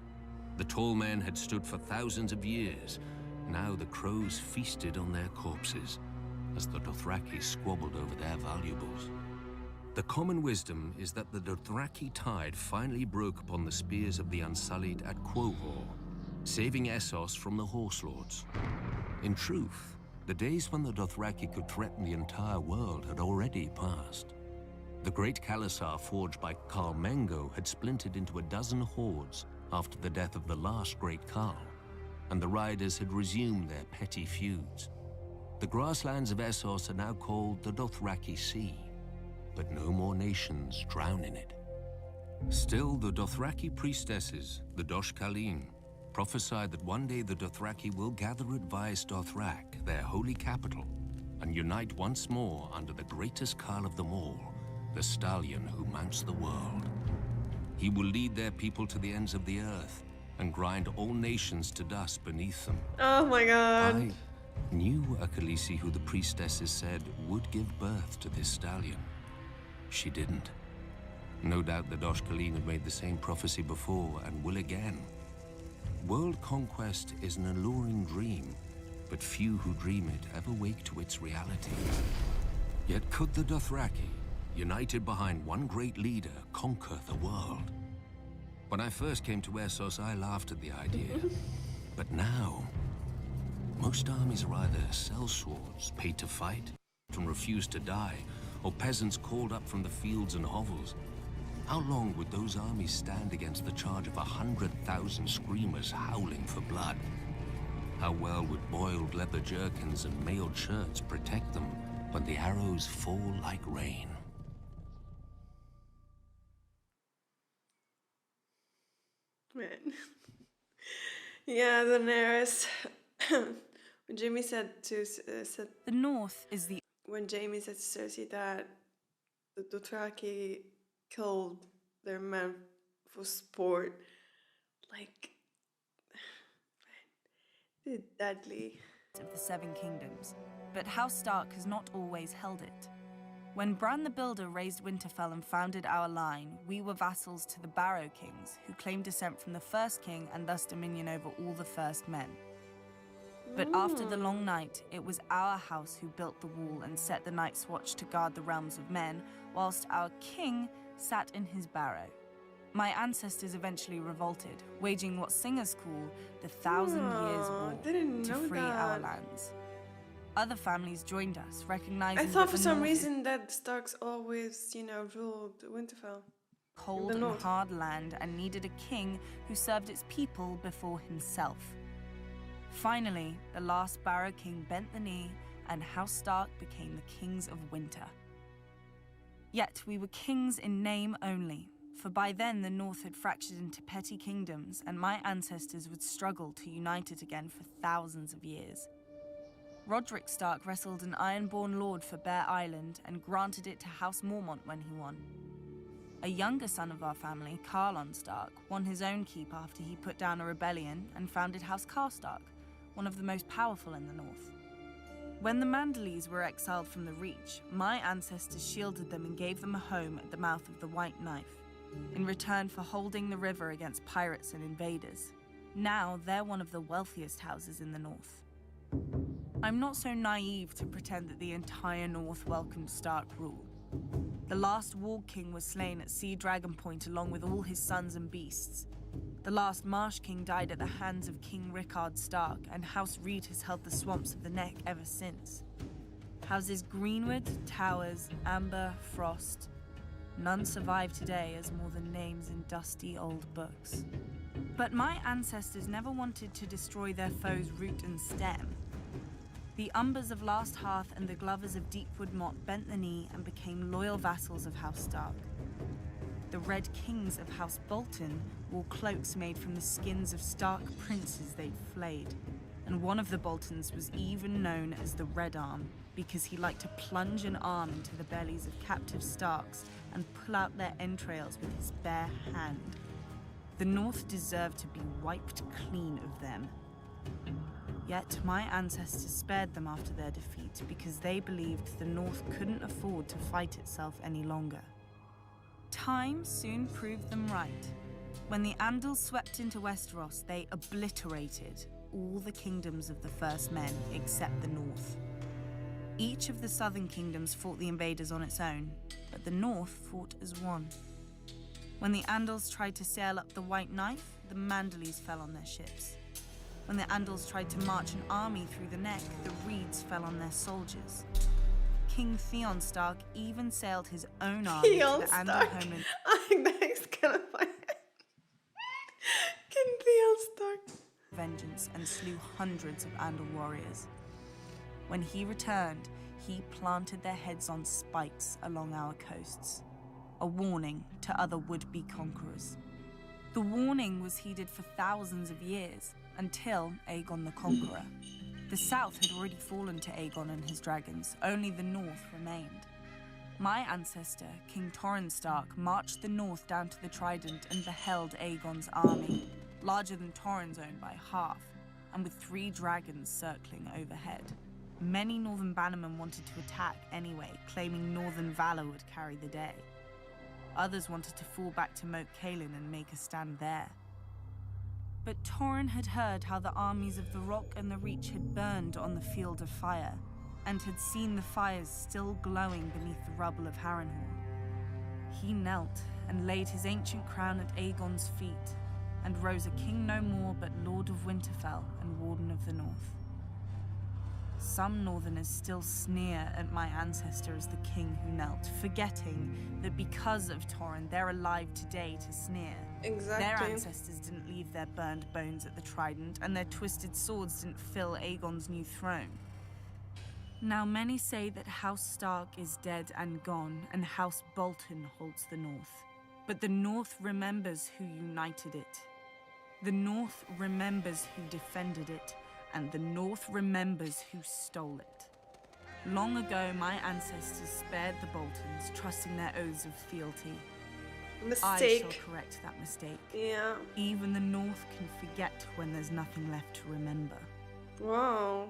The tall men had stood for thousands of years. Now the crows feasted on their corpses, as the Dothraki squabbled over their valuables. The common wisdom is that the Dothraki tide finally broke upon the spears of the Unsullied at Quohor, saving Essos from the Horse Lords. In truth, the days when the Dothraki could threaten the entire world had already passed. The great Khalasar forged by Carl Mengo had splintered into a dozen hordes after the death of the last great Khal, and the riders had resumed their petty feuds. The grasslands of Essos are now called the Dothraki Sea, but no more nations drown in it. Still, the Dothraki priestesses, the Dosh Kalin, prophesied that one day the Dothraki will gather at Vaes Dothrak, their holy capital, and unite once more under the greatest Khal of them all, the stallion who mounts the world. He will lead their people to the ends of the earth and grind all nations to dust beneath them. Oh my god. I knew a Khaleesi who the priestesses said would give birth to this stallion. She didn't. No doubt the Dosh Kalin had made the same prophecy before and will again. World conquest is an alluring dream, but few who dream it ever wake to its reality. Yet could the Dothraki, united behind one great leader, conquer the world? When I first came to Essos, I laughed at the idea. But now, most armies are either sellswords, paid to fight, and refuse to die, or peasants called up from the fields and hovels. How long would those armies stand against the charge of 100,000 screamers howling for blood? How well would boiled leather jerkins and mailed shirts protect them when the arrows fall like rain? Man. Yeah, Daenerys. When Jaime said to The North is the when Jaime said to Cersei that the Dothraki killed their men for sport, like, they're deadly. of the Seven Kingdoms, but House Stark has not always held it. When Bran the Builder raised Winterfell and founded our line, we were vassals to the Barrow Kings, who claimed descent from the First King and thus dominion over all the First Men. But after the Long Night, it was our house who built the wall and set the Night's Watch to guard the realms of men, whilst our king sat in his barrow. My ancestors eventually revolted, waging what singers call the Thousand Years' War didn't to know free our that. lands. Other families joined us, recognizing I thought that for the some North is reason that the Starks always, ruled Winterfell. cold the and North. hard land and needed a king who served its people before himself. Finally, the last Barrow King bent the knee, and House Stark became the kings of winter. Yet we were kings in name only, for by then the North had fractured into petty kingdoms, and my ancestors would struggle to unite it again for thousands of years. Roderick Stark wrestled an Ironborn lord for Bear Island and granted it to House Mormont when he won. A younger son of our family, Carlon Stark, won his own keep after he put down a rebellion and founded House Karstark, one of the most powerful in the north. When the Mandalese were exiled from the Reach, my ancestors shielded them and gave them a home at the mouth of the White Knife, in return for holding the river against pirates and invaders. Now they're one of the wealthiest houses in the north. I'm not so naive to pretend that the entire north welcomed Stark rule. The last Warg King was slain at Sea Dragon Point along with all his sons and beasts. The last Marsh King died at the hands of King Rickard Stark, and House Reed has held the swamps of the Neck ever since. Houses Greenwood, Towers, Amber, Frost. None survive today as more than names in dusty old books. But my ancestors never wanted to destroy their foes' root and stem. The Umbers of Last Hearth and the Glovers of Deepwood Motte bent the knee and became loyal vassals of House Stark. The Red Kings of House Bolton wore cloaks made from the skins of Stark princes they'd flayed, and one of the Boltons was even known as the Red Arm because he liked to plunge an arm into the bellies of captive Starks and pull out their entrails with his bare hand. The North deserved to be wiped clean of them. Yet my ancestors spared them after their defeat because they believed the North couldn't afford to fight itself any longer. Time soon proved them right. When the Andals swept into Westeros, they obliterated all the kingdoms of the First Men except the North. Each of the southern kingdoms fought the invaders on its own, but the North fought as one. When the Andals tried to sail up the White Knife, the Mandalese fell on their ships. When the Andals tried to march an army through the Neck, the Reeds fell on their soldiers. King Theon Stark even sailed his own army to the Andal homeland. I think that is kind of funny. King Theon Stark. Vengeance and slew hundreds of Andal warriors. When he returned, he planted their heads on spikes along our coasts, a warning to other would-be conquerors. The warning was heeded for thousands of years, until Aegon the Conqueror. The south had already fallen to Aegon and his dragons, only the north remained. My ancestor, King Torrhen Stark, marched the north down to the Trident and beheld Aegon's army, larger than Torrhen's own by half, and with 3 dragons circling overhead. Many northern bannermen wanted to attack anyway, claiming northern valor would carry the day. Others wanted to fall back to Moat Cailin and make a stand there. But Torrhen had heard how the armies of the Rock and the Reach had burned on the field of fire, and had seen the fires still glowing beneath the rubble of Harrenhal. He knelt and laid his ancient crown at Aegon's feet, and rose a king no more but Lord of Winterfell and Warden of the North. Some northerners still sneer at my ancestor as the king who knelt, forgetting that because of Torrhen, they're alive today to sneer. Exactly. Their ancestors didn't leave their burned bones at the Trident, and their twisted swords didn't fill Aegon's new throne. Now many say that House Stark is dead and gone, and House Bolton holds the North. But the North remembers who united it. The North remembers who defended it. And the North remembers who stole it. Long ago, my ancestors spared the Boltons, trusting their oaths of fealty. Mistake. I shall correct that mistake. Yeah. Even the North can forget when there's nothing left to remember. Wow.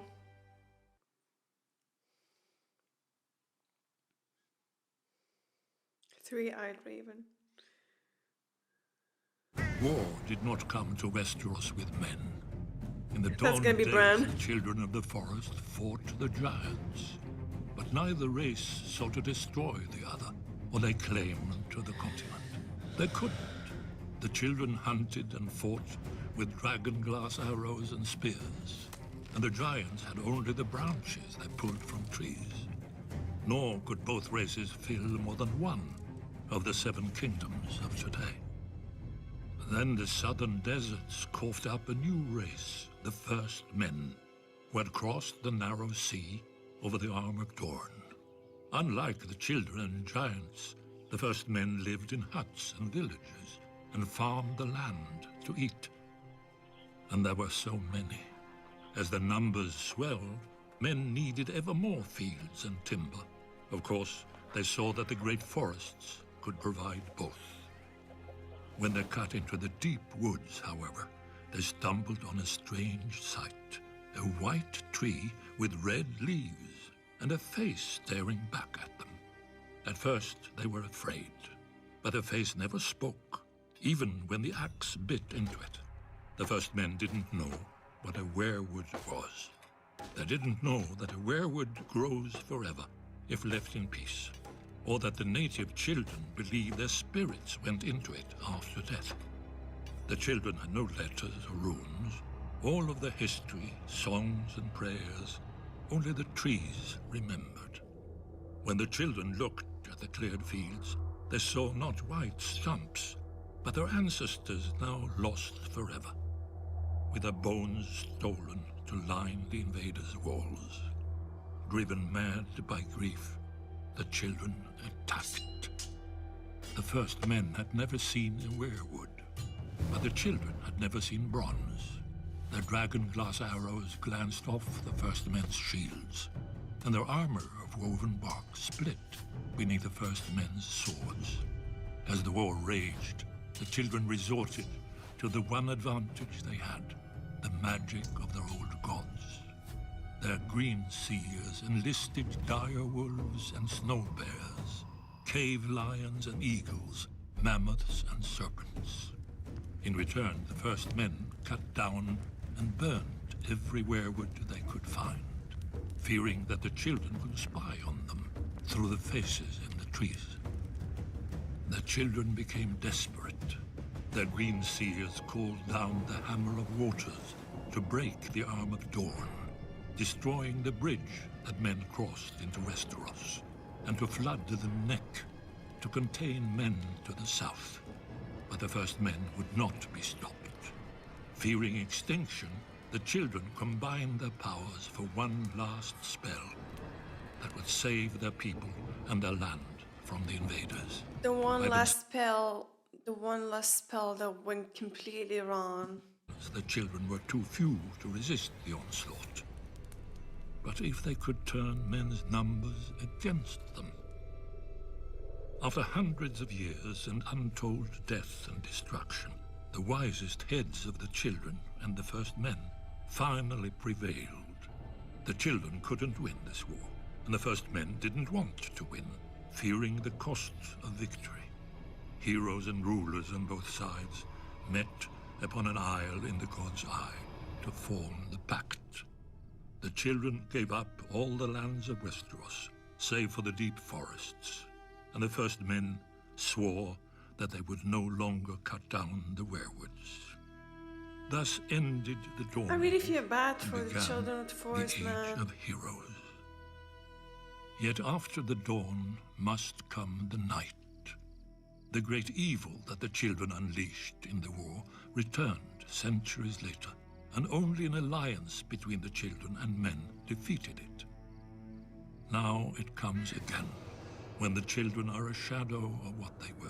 Three-eyed raven. War did not come to Westeros with men. In the That's dawn gonna of be days, Bran. the children of the forest fought the giants. But neither race sought to destroy the other, or lay claim to the continent. They couldn't. The children hunted and fought with dragon glass arrows and spears, and the giants had only the branches they pulled from trees. Nor could both races fill more than one of the 7 kingdoms of today. Then the southern deserts coughed up a new race, the First Men, who had crossed the narrow sea over the Arm of Dorne. Unlike the children and giants, the first men lived in huts and villages and farmed the land to eat. And there were so many. As the numbers swelled, men needed ever more fields and timber. Of course, they saw that the great forests could provide both. When they cut into the deep woods, however, they stumbled on a strange sight. A white tree with red leaves and a face staring back at them. At first, they were afraid, but the face never spoke, even when the axe bit into it. The first men didn't know what a werewood was. They didn't know that a werewood grows forever if left in peace, or that the native children believed their spirits went into it after death. The children had no letters or runes, all of the history, songs and prayers, only the trees remembered. When the children looked at the cleared fields, they saw not white stumps, but their ancestors now lost forever, with their bones stolen to line the invaders' walls. Driven mad by grief, the children attacked. The first men had never seen a werewood, but the children had never seen bronze. Their dragon-glass arrows glanced off the first men's shields, and their armor of woven bark split beneath the first men's swords. As the war raged, the children resorted to the one advantage they had, the magic of their old gods. Their green seers enlisted dire wolves and snow bears, cave lions and eagles, mammoths and serpents. In return, the first men cut down and burned every werewood they could find, fearing that the children would spy on them through the faces in the trees. The children became desperate. Their green seers called down the Hammer of Waters to break the Arm of Dawn, destroying the bridge that men crossed into Westeros, and to flood the neck to contain men to the south. But the first men would not be stopped. Fearing extinction, the children combined their powers for one last spell that would save their people and their land from the invaders. The one last spell that went completely wrong. The children were too few to resist the onslaught. But if they could turn men's numbers against them? After hundreds of years and untold death and destruction, the wisest heads of the children and the first men finally prevailed. The children couldn't win this war, and the first men didn't want to win, fearing the costs of victory. Heroes and rulers on both sides met upon an isle in the god's eye to form the pact. The children gave up all the lands of Westeros, save for the deep forests, and the first men swore that they would no longer cut down the weirwoods. Thus ended the dawn. I really feel bad for the children of the forest, the man. age of heroes. Yet after the dawn must come the night. The great evil that the children unleashed in the war returned centuries later, and only an alliance between the children and men defeated it. Now it comes again, when the children are a shadow of what they were,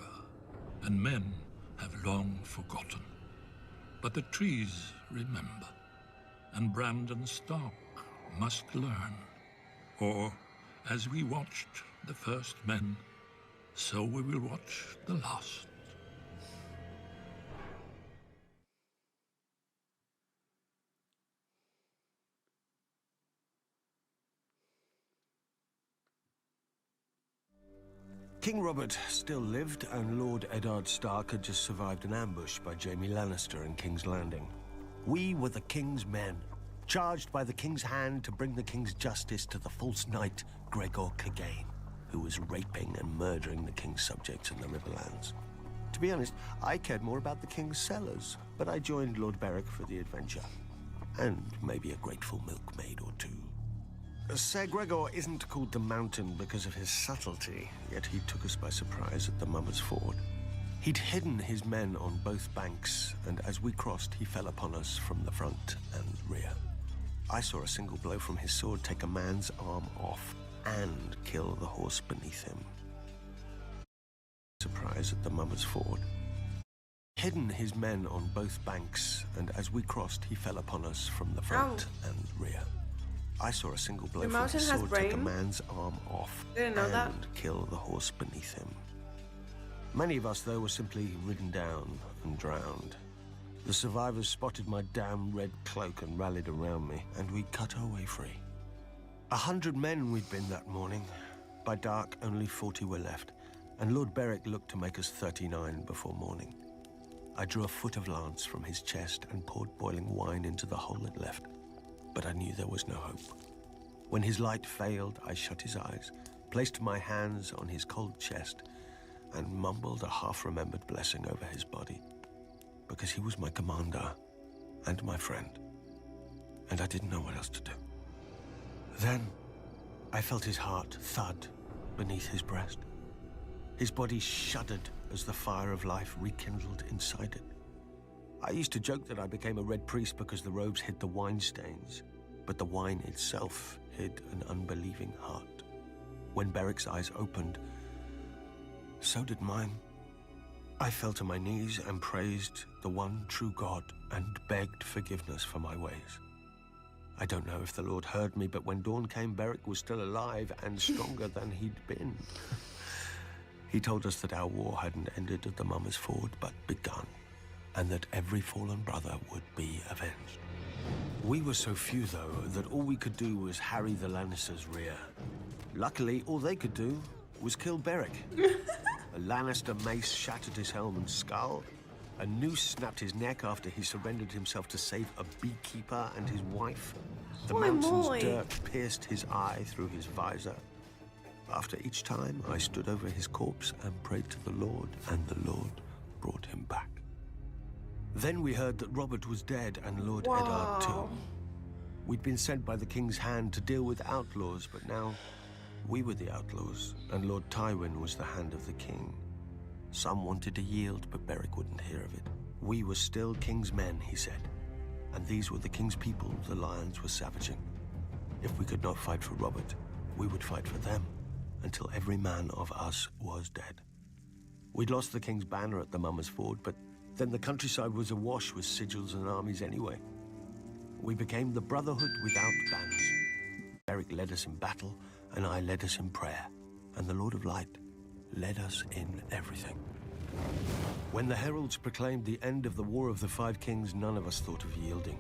and men have long forgotten. But the trees remember, and Brandon Stark must learn. Or, as we watched the first men, so we will watch the last. King Robert still lived, and Lord Eddard Stark had just survived an ambush by Jaime Lannister in King's Landing. We were the King's men, charged by the King's hand to bring the King's justice to the false knight Gregor Clegane, who was raping and murdering the King's subjects in the Riverlands. To be honest, I cared more about the King's cellars, but I joined Lord Beric for the adventure. And maybe a grateful milkmaid or two. Ser Gregor isn't called the Mountain because of his subtlety, yet he took us by surprise at the Mummer's Ford. He'd hidden his men on both banks, and as we crossed, he fell upon us from the front and rear. I saw a single blow from his sword take a man's arm off, and kill the horse beneath him. Surprise at the Mummers Ford. Hidden his men on both banks, and as we crossed, he fell upon us from the front and rear. I saw a single blow from his sword take a man's arm off and kill the horse beneath him. Many of us, though, were simply ridden down and drowned. The survivors spotted my damn red cloak and rallied around me, and we cut our way free. 100 men we'd been that morning. By dark, only 40 were left, and Lord Beric looked to make us 39 before morning. I drew a foot of lance from his chest and poured boiling wine into the hole it left, but I knew there was no hope. When his light failed, I shut his eyes, placed my hands on his cold chest, and mumbled a half-remembered blessing over his body, because he was my commander and my friend, and I didn't know what else to do. Then, I felt his heart thud beneath his breast. His body shuddered as the fire of life rekindled inside it. I used to joke that I became a red priest because the robes hid the wine stains, but the wine itself hid an unbelieving heart. When Beric's eyes opened, so did mine. I fell to my knees and praised the one true God and begged forgiveness for my ways. I don't know if the Lord heard me, but when dawn came, Beric was still alive and stronger than he'd been. He told us that our war hadn't ended at the Mummers Ford, but begun, and that every fallen brother would be avenged. We were so few, though, that all we could do was harry the Lannisters' rear. Luckily, all they could do was kill Beric. A Lannister mace shattered his helm and skull. A noose snapped his neck after he surrendered himself to save a beekeeper and his wife. The mountain's dirt pierced his eye through his visor. After each time, I stood over his corpse and prayed to the Lord, and the Lord brought him back. Then we heard that Robert was dead and Lord Eddard too. We'd been sent by the king's hand to deal with outlaws, but now we were the outlaws, and Lord Tywin was the hand of the king. Some wanted to yield, but Beric wouldn't hear of it. We were still king's men, he said, and these were the king's people the lions were savaging. If we could not fight for Robert, we would fight for them, until every man of us was dead. We'd lost the king's banner at the Mummers Ford, but then the countryside was awash with sigils and armies anyway. We became the Brotherhood without banners. Beric led us in battle, and I led us in prayer, and the Lord of Light led us in everything. When the heralds proclaimed the end of the War of the Five Kings, none of us thought of yielding.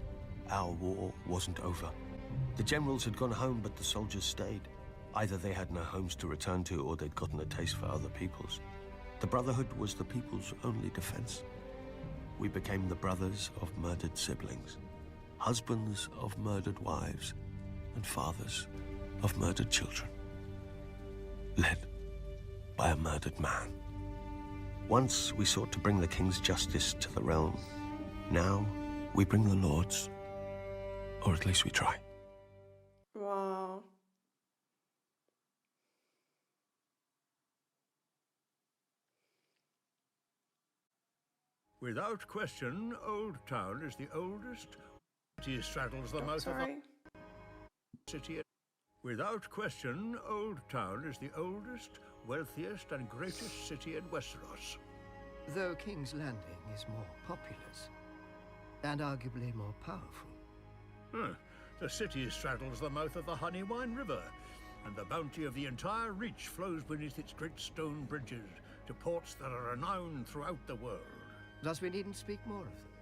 Our war wasn't over. The generals had gone home, but the soldiers stayed. Either they had no homes to return to, or they'd gotten a taste for other peoples. The Brotherhood was the people's only defense. We became the brothers of murdered siblings, husbands of murdered wives, and fathers of murdered children, led by a murdered man. Once we sought to bring the king's justice to the realm. Now we bring the Lord's, or at least we try. Wow. Without question, Old Town is the oldest. It straddles the mouth of the city. Without question, Old Town is the oldest, wealthiest, and greatest city in Westeros. Though King's Landing is more populous, and arguably more powerful. The city straddles the mouth of the Honeywine River, and the bounty of the entire reach flows beneath its great stone bridges to ports that are renowned throughout the world. Thus we needn't speak more of them.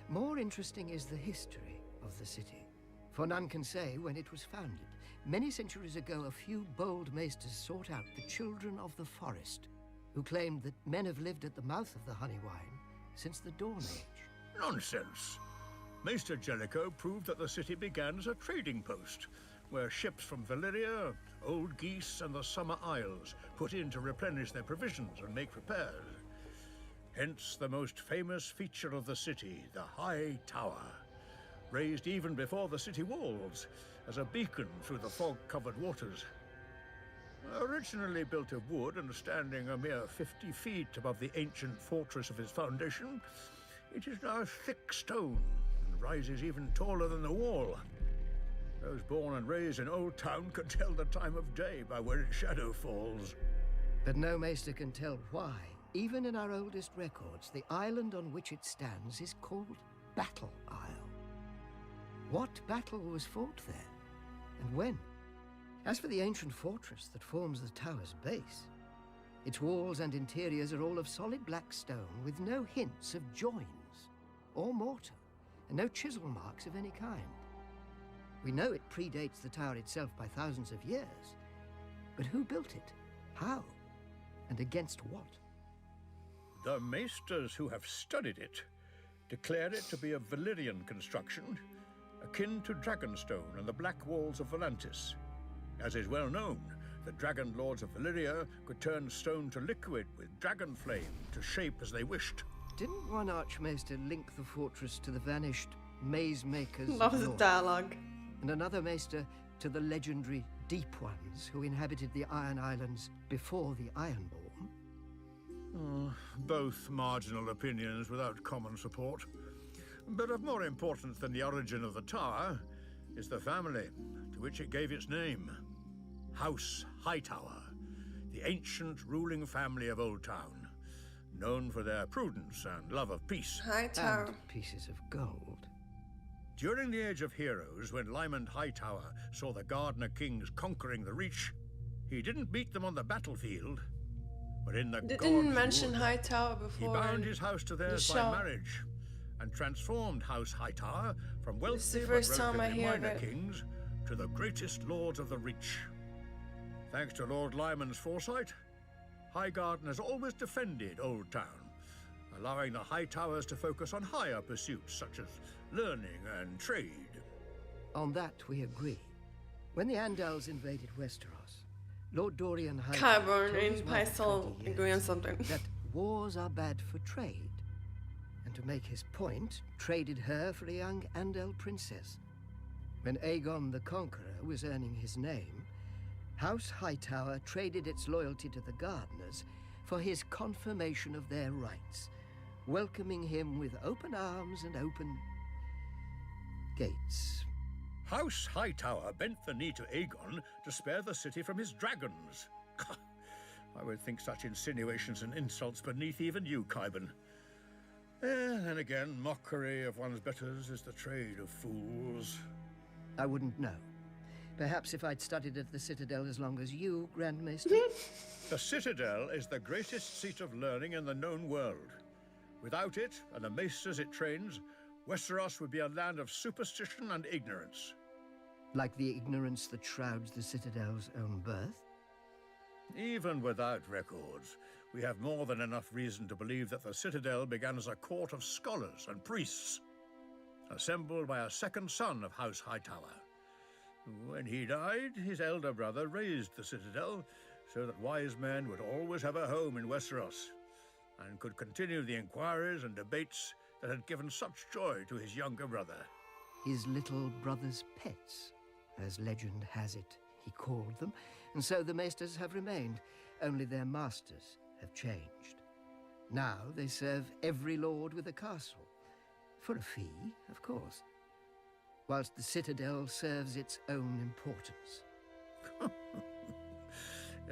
More interesting is the history of the city. For none can say when it was founded. Many centuries ago, a few bold maesters sought out the children of the forest, who claimed that men have lived at the mouth of the Honeywine since the Dawn Age. Nonsense. Maester Jellicoe proved that the city began as a trading post, where ships from Valyria, Old Geese, and the Summer Isles put in to replenish their provisions and make repairs. Hence the most famous feature of the city, the High Tower, raised even before the city walls, as a beacon through the fog-covered waters. Originally built of wood and standing a mere 50 feet above the ancient fortress of its foundation, it is now thick stone and rises even taller than the wall. Those born and raised in Old Town can tell the time of day by where its shadow falls. But no maester can tell why. Even in our oldest records, the island on which it stands is called Battle Isle. What battle was fought there, and when? As for the ancient fortress that forms the tower's base, its walls and interiors are all of solid black stone with no hints of joins or mortar, and no chisel marks of any kind. We know it predates the tower itself by thousands of years, but who built it? How? And against what? The maesters who have studied it declare it to be a Valyrian construction, akin to Dragonstone and the Black Walls of Volantis. As is well known, the Dragon Lords of Valyria could turn stone to liquid with dragon flame to shape as they wished. Didn't one Archmaester link the fortress to the vanished maze makers? Love the dialogue. And another maester to the legendary Deep Ones who inhabited the Iron Islands before the Ironborn? Both marginal opinions without common support. But of more importance than the origin of the tower is the family to which it gave its name. House Hightower, the ancient ruling family of Old Town, known for their prudence and love of peace. Hightower. And pieces of gold. During the Age of Heroes, when Lymond Hightower saw the Gardener Kings conquering the Reach, he didn't beat them on the battlefield, but in the They God's didn't mention Wood. Hightower before. He bound his house to theirs by marriage, and transformed House Hightower from wealthy but first time I relatively hear of minor it. kings to the greatest lords of the Reach. Thanks to Lord Lymond's foresight, Highgarden has always defended Old Town, allowing the Hightowers to focus on higher pursuits such as learning and trade. On that we agree. When the Andals invaded Westeros, Lord Dorian Hightower Kyburn told his and wife of Pycelle 20 agree on years something. that wars are bad for trade. And to make his point, traded her for a young Andal princess. When Aegon the Conqueror was earning his name, House Hightower traded its loyalty to the Gardeners for his confirmation of their rights, welcoming him with open arms and open gates. House Hightower bent the knee to Aegon to spare the city from his dragons. I would think such insinuations and insults beneath even you, Qyburn. And again, mockery of one's betters is the trade of fools. I wouldn't know. Perhaps if I'd studied at the Citadel as long as you, Grand Maester. The Citadel is the greatest seat of learning in the known world. Without it, and the maesters it trains, Westeros would be a land of superstition and ignorance. Like the ignorance that shrouds the Citadel's own birth? Even without records, we have more than enough reason to believe that the Citadel began as a court of scholars and priests, assembled by a second son of House Hightower. When he died, his elder brother raised the Citadel so that wise men would always have a home in Westeros and could continue the inquiries and debates that had given such joy to his younger brother. His little brother's pets, as legend has it, he called them, and so the maesters have remained, only their masters have changed. Now they serve every lord with a castle, for a fee, of course, whilst the Citadel serves its own importance.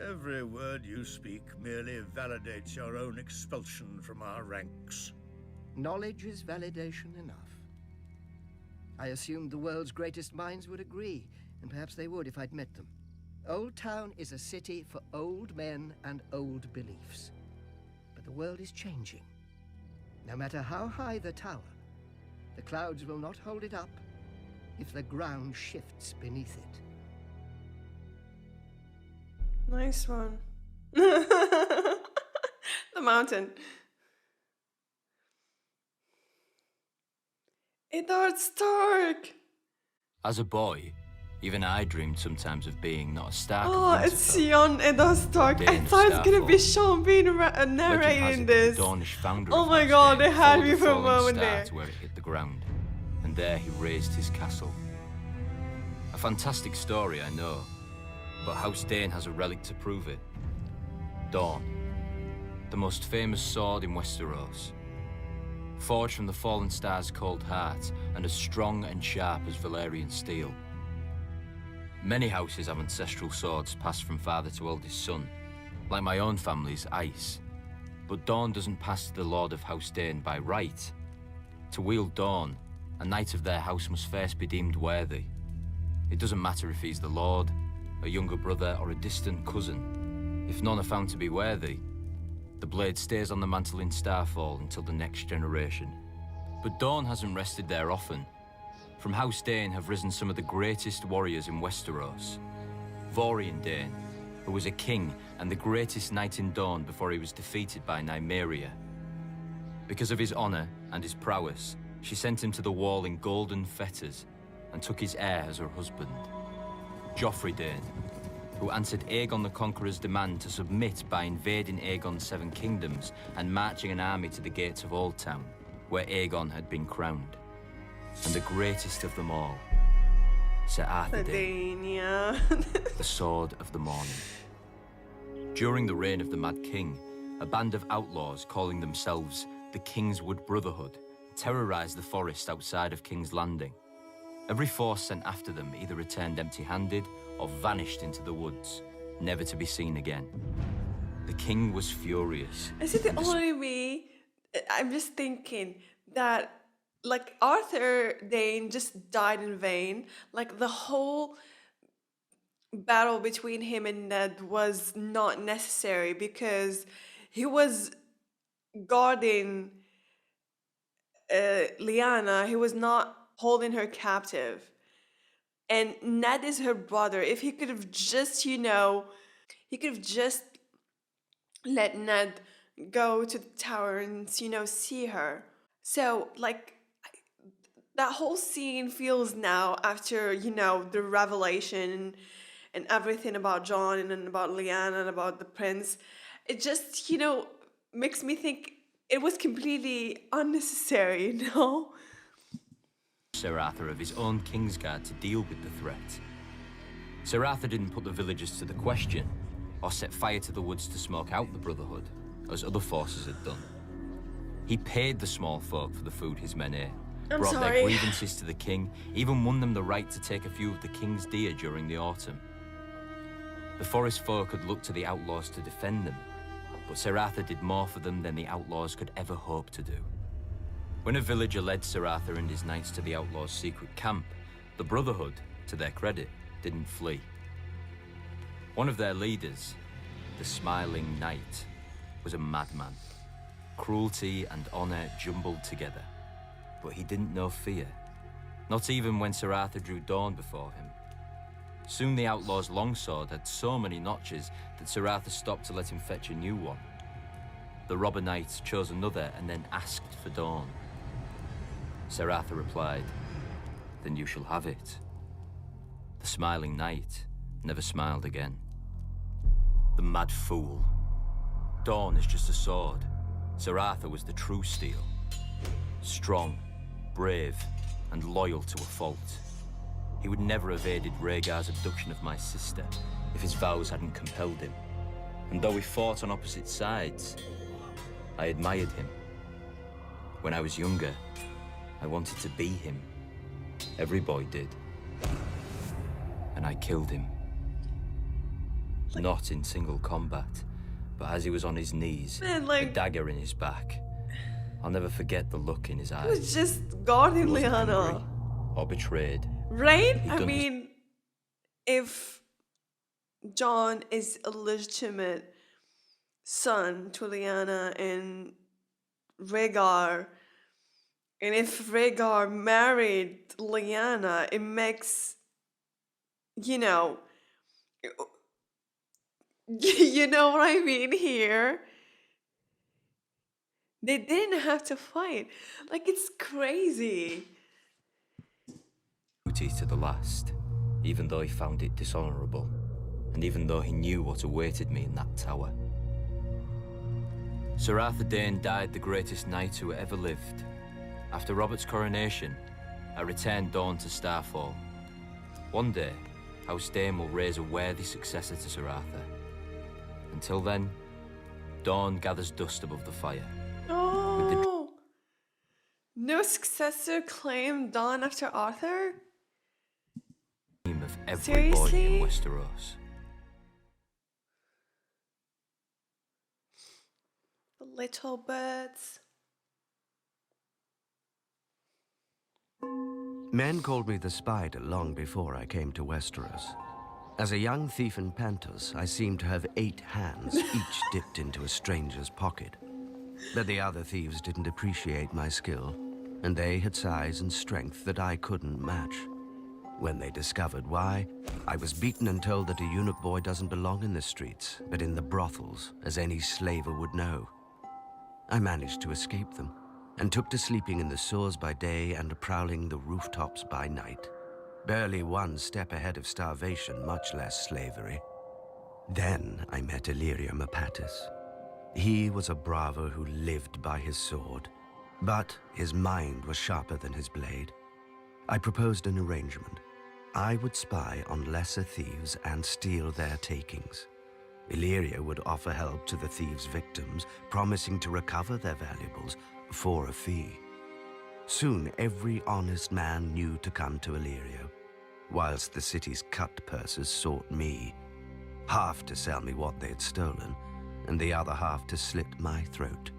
Every word you speak merely validates your own expulsion from our ranks. Knowledge is validation enough. I assumed the world's greatest minds would agree, and perhaps they would if I'd met them. Old Town is a city for old men and old beliefs. But the world is changing. No matter how high the tower, the clouds will not hold it up if the ground shifts beneath it. Nice one. The mountain. Eddard Stark! As a boy, even I dreamed sometimes of being not a Stark. Oh, it's Jon Eddard Stark. I thought it's gonna be Sean Bean narrating this. Oh my god, they had me for a moment there. Where it hit the ground, and there he raised his castle. A fantastic story, I know, but House Dane has a relic to prove it. Dawn, the most famous sword in Westeros. Forged from the fallen star's cold heart, and as strong and sharp as Valyrian steel. Many houses have ancestral swords passed from father to eldest son, like my own family's Ice. But Dawn doesn't pass to the Lord of House Dane by right. To wield Dawn, a knight of their house must first be deemed worthy. It doesn't matter if he's the Lord, a younger brother, or a distant cousin. If none are found to be worthy, the blade stays on the mantle in Starfall until the next generation. But Dawn hasn't rested there often. From House Dane have risen some of the greatest warriors in Westeros. Vorian Dane, who was a king and the greatest knight in Dawn before he was defeated by Nymeria. Because of his honor and his prowess, she sent him to the wall in golden fetters and took his heir as her husband. Joffrey Dane, who answered Aegon the Conqueror's demand to submit by invading Aegon's 7 kingdoms and marching an army to the gates of Old Town, where Aegon had been crowned. And the greatest of them all, Sir Arthur Dane, yeah. the Sword of the Morning. During the reign of the Mad King, a band of outlaws calling themselves the Kingswood Brotherhood terrorized the forest outside of King's Landing. Every force sent after them either returned empty-handed or vanished into the woods, never to be seen again. The king was furious. Is it the only me? I'm just thinking that, like, Arthur Dane just died in vain. Like, the whole battle between him and Ned was not necessary because he was guarding Lyanna. He was not holding her captive. And Ned is her brother. If he could have just, he could have just let Ned go to the tower and, see her. So, like, that whole scene feels now after, the revelation and everything about Jon and about Lyanna and about the prince. It just, makes me think it was completely unnecessary, Sir Arthur of his own Kingsguard to deal with the threat. Sir Arthur didn't put the villagers to the question or set fire to the woods to smoke out the Brotherhood, as other forces had done. He paid the small folk for the food his men ate, brought their grievances to the king, even won them the right to take a few of the king's deer during the autumn. The forest folk had looked to the outlaws to defend them, but Sir Arthur did more for them than the outlaws could ever hope to do. When a villager led Sir Arthur and his knights to the outlaws' secret camp, the Brotherhood, to their credit, didn't flee. One of their leaders, the Smiling Knight, was a madman. Cruelty and honor jumbled together. But he didn't know fear, not even when Sir Arthur drew Dawn before him. Soon the outlaw's longsword had so many notches that Sir Arthur stopped to let him fetch a new one. The robber knight chose another and then asked for Dawn. Sir Arthur replied, "Then you shall have it." The Smiling Knight never smiled again. The mad fool. Dawn is just a sword. Sir Arthur was the true steel. Strong, brave, and loyal to a fault. He would never have aided Rhaegar's abduction of my sister if his vows hadn't compelled him. And though we fought on opposite sides, I admired him. When I was younger, I wanted to be him. Every boy did. And I killed him. Not in single combat, but as he was on his knees, a dagger in his back. I'll never forget the look in his eyes. He was just guarding Lyanna. Or betrayed. Right? I mean, if Jon is a legitimate son to Lyanna and Rhaegar, and if Rhaegar married Lyanna, it makes, you know what I mean here? They didn't have to fight. Like, it's crazy. Duty to the last, even though he found it dishonorable, and even though he knew what awaited me in that tower. Sir Arthur Dane died the greatest knight who ever lived. After Robert's coronation, I returned Dawn to Starfall. One day, House Dane will raise a worthy successor to Sir Arthur. Until then, Dawn gathers dust above the fire. Oh, no successor claimed Dawn after Arthur? Dream of every boy Seriously? in Westeros. The little birds. Men called me the Spider long before I came to Westeros. As a young thief in Pentos, I seemed to have 8 hands, each dipped into a stranger's pocket. But the other thieves didn't appreciate my skill, and they had size and strength that I couldn't match. When they discovered why, I was beaten and told that a eunuch boy doesn't belong in the streets, but in the brothels, as any slaver would know. I managed to escape them, and took to sleeping in the sewers by day and prowling the rooftops by night. Barely one step ahead of starvation, much less slavery. Then I met Illyrio Mapatis. He was a bravo who lived by his sword, but his mind was sharper than his blade. I proposed an arrangement. I would spy on lesser thieves and steal their takings. Illyrio would offer help to the thieves' victims, promising to recover their valuables for a fee. Soon every honest man knew to come to Illyrio, whilst the city's cut purses sought me, half to sell me what they had stolen, and the other half to slit my throat.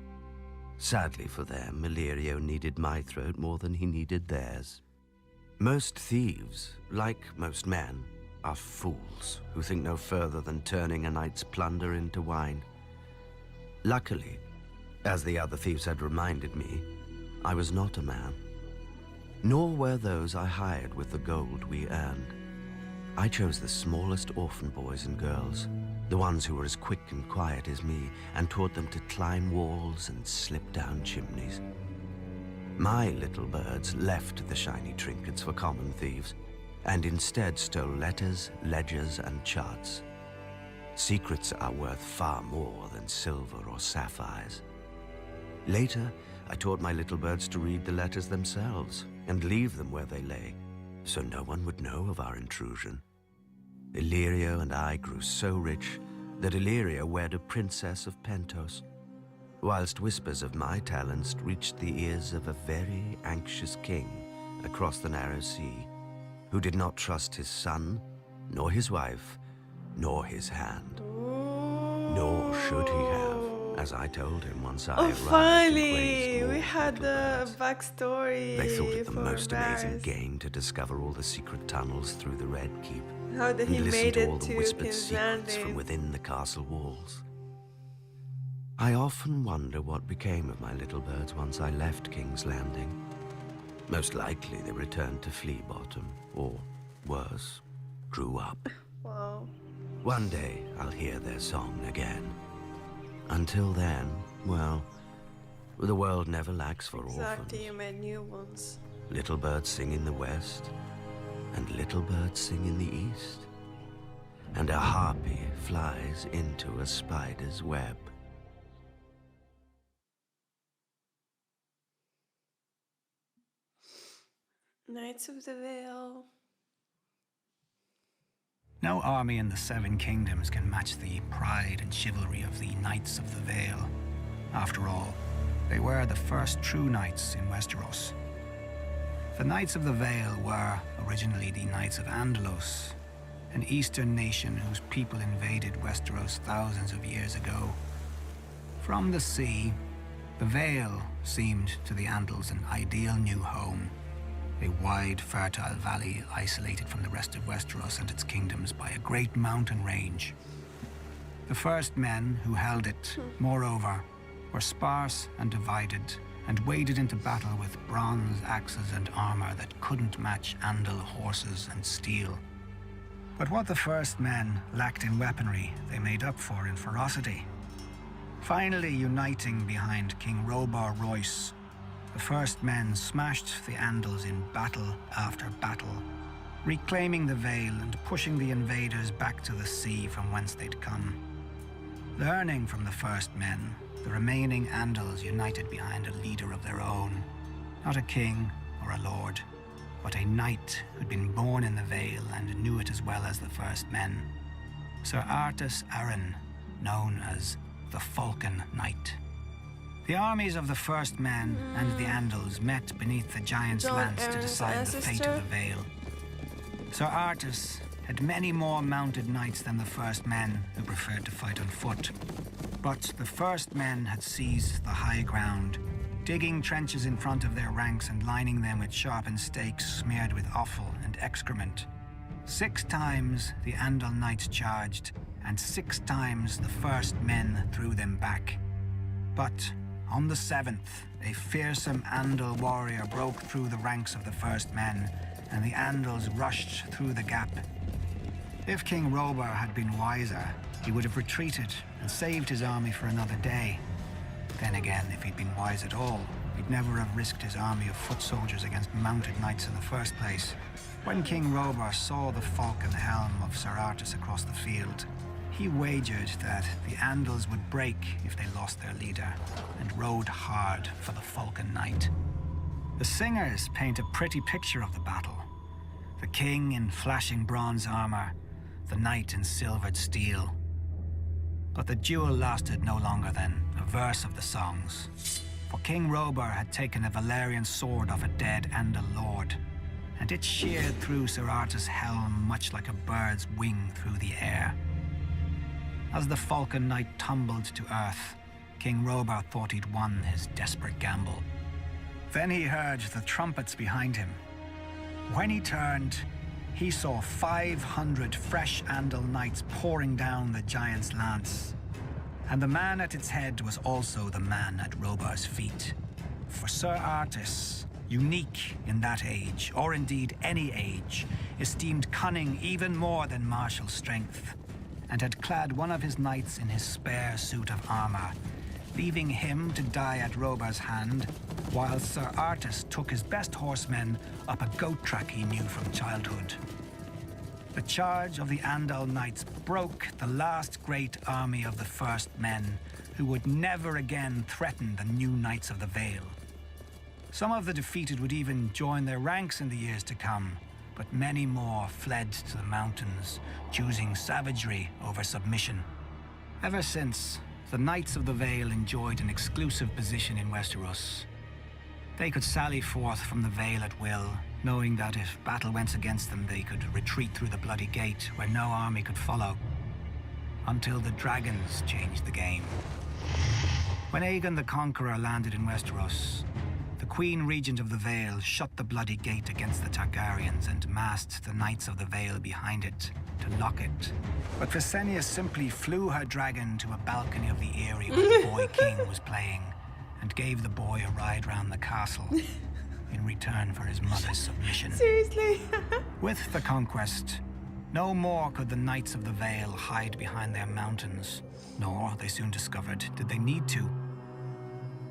Sadly for them, Illyrio needed my throat more than he needed theirs. Most thieves, like most men, are fools who think no further than turning a night's plunder into wine. Luckily, as the other thieves had reminded me, I was not a man. Nor were those I hired with the gold we earned. I chose the smallest orphan boys and girls, the ones who were as quick and quiet as me, and taught them to climb walls and slip down chimneys. My little birds left the shiny trinkets for common thieves, and instead stole letters, ledgers, and charts. Secrets are worth far more than silver or sapphires. Later, I taught my little birds to read the letters themselves and leave them where they lay, so no one would know of our intrusion. Illyrio and I grew so rich that Illyrio wed a princess of Pentos, whilst whispers of my talents reached the ears of a very anxious king across the narrow sea, who did not trust his son, nor his wife, nor his hand. Nor should he have, as I told him once I arrived. Finally, we had the backstory. They thought it the for most amazing Varys. game to discover all the secret tunnels through the Red Keep, How that he and listen made to it all the to whispered King's secrets from Landing. within the castle walls. I often wonder what became of my little birds once I left King's Landing. Most likely they returned to Flea Bottom, or worse, grew up. Wow. One day I'll hear their song again. Until then, well, the world never lacks for orphans. Exactly, you made new ones. Little birds sing in the west, and little birds sing in the east. And a harpy flies into a spider's web. Knights of the Vale. No army in the Seven Kingdoms can match the pride and chivalry of the Knights of the Vale. After all, they were the first true knights in Westeros. The Knights of the Vale were originally the Knights of Andalos, an eastern nation whose people invaded Westeros thousands of years ago. From the sea, the Vale seemed to the Andals an ideal new home. A wide, fertile valley isolated from the rest of Westeros and its kingdoms by a great mountain range. The first men who held it, moreover, were sparse and divided, and waded into battle with bronze axes and armor that couldn't match Andal horses and steel. But what the first men lacked in weaponry, they made up for in ferocity. Finally uniting behind King Robur Royce, the first men smashed the Andals in battle after battle, reclaiming the Vale and pushing the invaders back to the sea from whence they'd come. Learning from the first men, the remaining Andals united behind a leader of their own, not a king or a lord, but a knight who'd been born in the Vale and knew it as well as the first men. Sir Artus Arryn, known as the Falcon Knight. The armies of the first men and the Andals met beneath the Giant's John lance to Arryn's decide the fate of ancestor? the Vale. Sir Artus had many more mounted knights than the first men who preferred to fight on foot. But the first men had seized the high ground, digging trenches in front of their ranks and lining them with sharpened stakes smeared with offal and excrement. 6 times the Andal knights charged, and 6 times the first men threw them back. But on the 7th, a fearsome Andal warrior broke through the ranks of the first men, and the Andals rushed through the gap. If King Robar had been wiser, he would have retreated and saved his army for another day. Then again, if he'd been wise at all, he'd never have risked his army of foot soldiers against mounted knights in the first place. When King Robar saw the falcon helm of Sir Artus across the field, he wagered that the Andals would break if they lost their leader, and rode hard for the falcon knight. The singers paint a pretty picture of the battle. The king in flashing bronze armor, the knight in silvered steel. But the duel lasted no longer than a verse of the songs. For King Robar had taken a Valerian sword off a dead Andal lord, and it sheared through Sir Artus' helm much like a bird's wing through the air. As the falcon knight tumbled to earth, King Robar thought he'd won his desperate gamble. Then he heard the trumpets behind him. When he turned, he saw 500 fresh Andal knights pouring down the giant's lance. And the man at its head was also the man at Robar's feet. For Sir Artus, unique in that age, or indeed any age, esteemed cunning even more than martial strength, and had clad one of his knights in his spare suit of armor, leaving him to die at Robar's hand, while Sir Artus took his best horsemen up a goat track he knew from childhood. The charge of the Andal knights broke the last great army of the first men, who would never again threaten the new Knights of the Vale. Some of the defeated would even join their ranks in the years to come, but many more fled to the mountains, choosing savagery over submission. Ever since, the Knights of the Vale enjoyed an exclusive position in Westeros. They could sally forth from the Vale at will, knowing that if battle went against them, they could retreat through the Bloody Gate, where no army could follow. Until the dragons changed the game. When Aegon the Conqueror landed in Westeros, the Queen Regent of the Vale shut the Bloody Gate against the Targaryens and massed the Knights of the Vale behind it to lock it. But Visenya simply flew her dragon to a balcony of the Eyrie where the boy king was playing, and gave the boy a ride round the castle in return for his mother's submission. Seriously? With the conquest, no more could the Knights of the Vale hide behind their mountains, nor, they soon discovered, did they need to.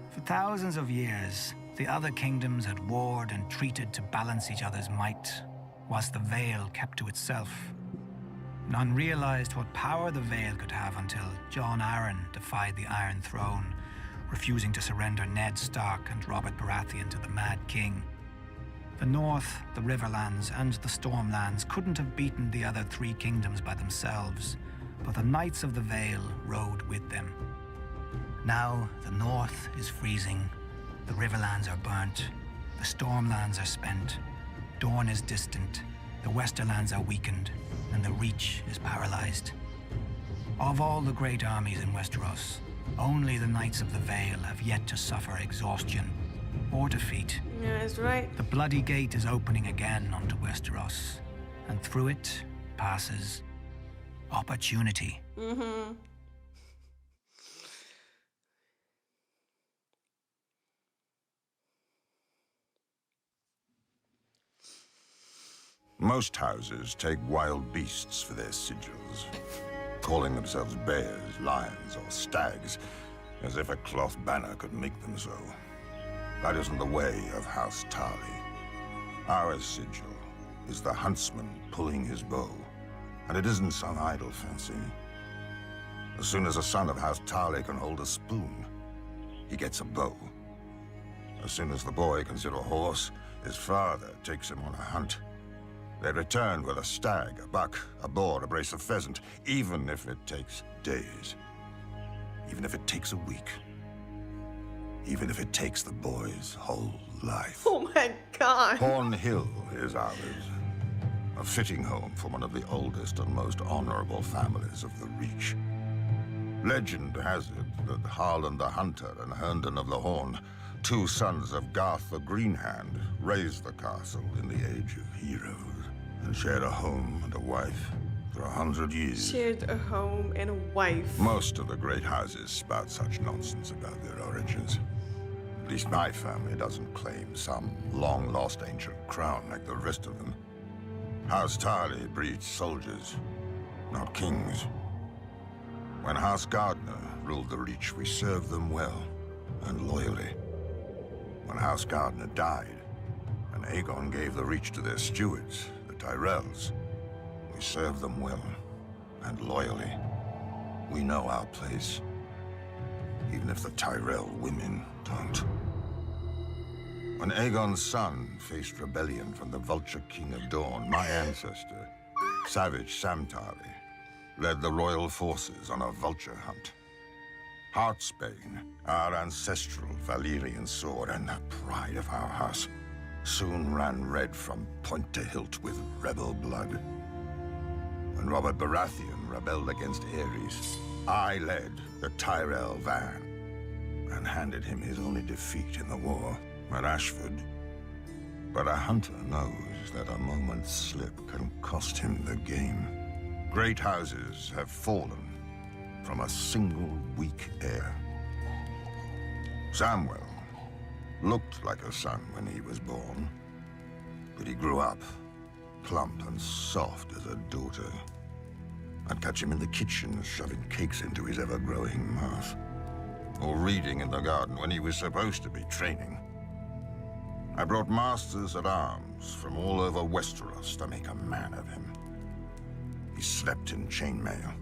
For thousands of years, the other kingdoms had warred and treated to balance each other's might, whilst the Vale kept to itself. None realized what power the Vale could have until Jon Arryn defied the Iron Throne, refusing to surrender Ned Stark and Robert Baratheon to the Mad King. The North, the Riverlands, and the Stormlands couldn't have beaten the other 3 kingdoms by themselves, but the Knights of the Vale rode with them. Now the North is freezing, the Riverlands are burnt, the Stormlands are spent, Dorne is distant, the Westerlands are weakened, and the Reach is paralyzed. Of all the great armies in Westeros, only the Knights of the Vale have yet to suffer exhaustion or defeat. Yeah, that's right. The Bloody Gate is opening again onto Westeros, and through it passes opportunity. Mm-hmm. Most houses take wild beasts for their sigils, calling themselves bears, lions, or stags, as if a cloth banner could make them so. That isn't the way of House Tarly. Our sigil is the huntsman pulling his bow, and it isn't some idle fancy. As soon as a son of House Tarly can hold a spoon, he gets a bow. As soon as the boy can sit a horse, his father takes him on a hunt. They return with a stag, a buck, a boar, a brace of pheasant, even if it takes days. Even if it takes a week. Even if it takes the boy's whole life. Oh my god. Horn Hill is ours. A fitting home for one of the oldest and most honorable families of the Reach. Legend has it that Harlan the Hunter and Herndon of the Horn, two sons of Garth the Green Hand, raised the castle in the Age of Heroes and shared a home and a wife for 100 years. Shared a home and a wife. Most of the great houses spout such nonsense about their origins. At least my family doesn't claim some long-lost ancient crown like the rest of them. House Tarly breeds soldiers, not kings. When House Gardner ruled the Reach, we served them well and loyally. When House Gardner died, and Aegon gave the Reach to their stewards, the Tyrells, we served them well and loyally. We know our place, even if the Tyrell women don't. When Aegon's son faced rebellion from the Vulture King of Dawn, my ancestor, Savage Sam Tarly, led the royal forces on a vulture hunt. Heartsbane, our ancestral Valyrian sword and the pride of our house, soon ran red from point to hilt with rebel blood. When Robert Baratheon rebelled against Aerys, I led the Tyrell van and handed him his only defeat in the war at Ashford. But a hunter knows that a moment's slip can cost him the game. Great houses have fallen from a single weak heir. Samwell looked like a son when he was born, but he grew up plump and soft as a daughter. I'd catch him in the kitchen shoving cakes into his ever-growing mouth, or reading in the garden when he was supposed to be training. I brought masters at arms from all over Westeros to make a man of him. He slept in chainmail,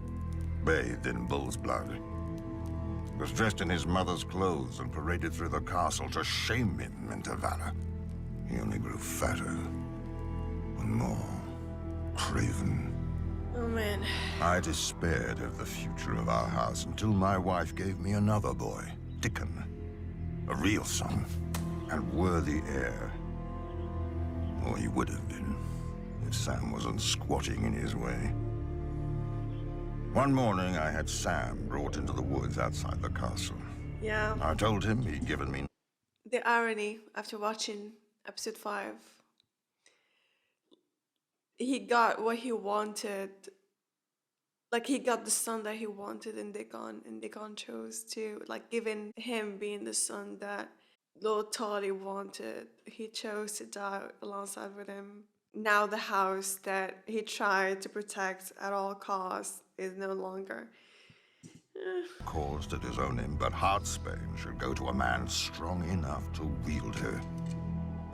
bathed in bull's blood, was dressed in his mother's clothes and paraded through the castle to shame him into valor. He only grew fatter and more craven. Oh man. I despaired of the future of our house until my wife gave me another boy, Dickon, a real son and worthy heir. Or he would have been if Sam wasn't squatting in his way. One morning, I had Sam brought into the woods outside the castle. Yeah. I told him he'd given me... The irony after watching episode 5. He got what he wanted. Like, he got the son that he wanted in Dickon, and Dickon chose to, like, given him being the son that Lord Tarly wanted, he chose to die alongside with him. Now the house that he tried to protect at all costs is no longer. Caused at his own end, but Heartsbane should go to a man strong enough to wield her.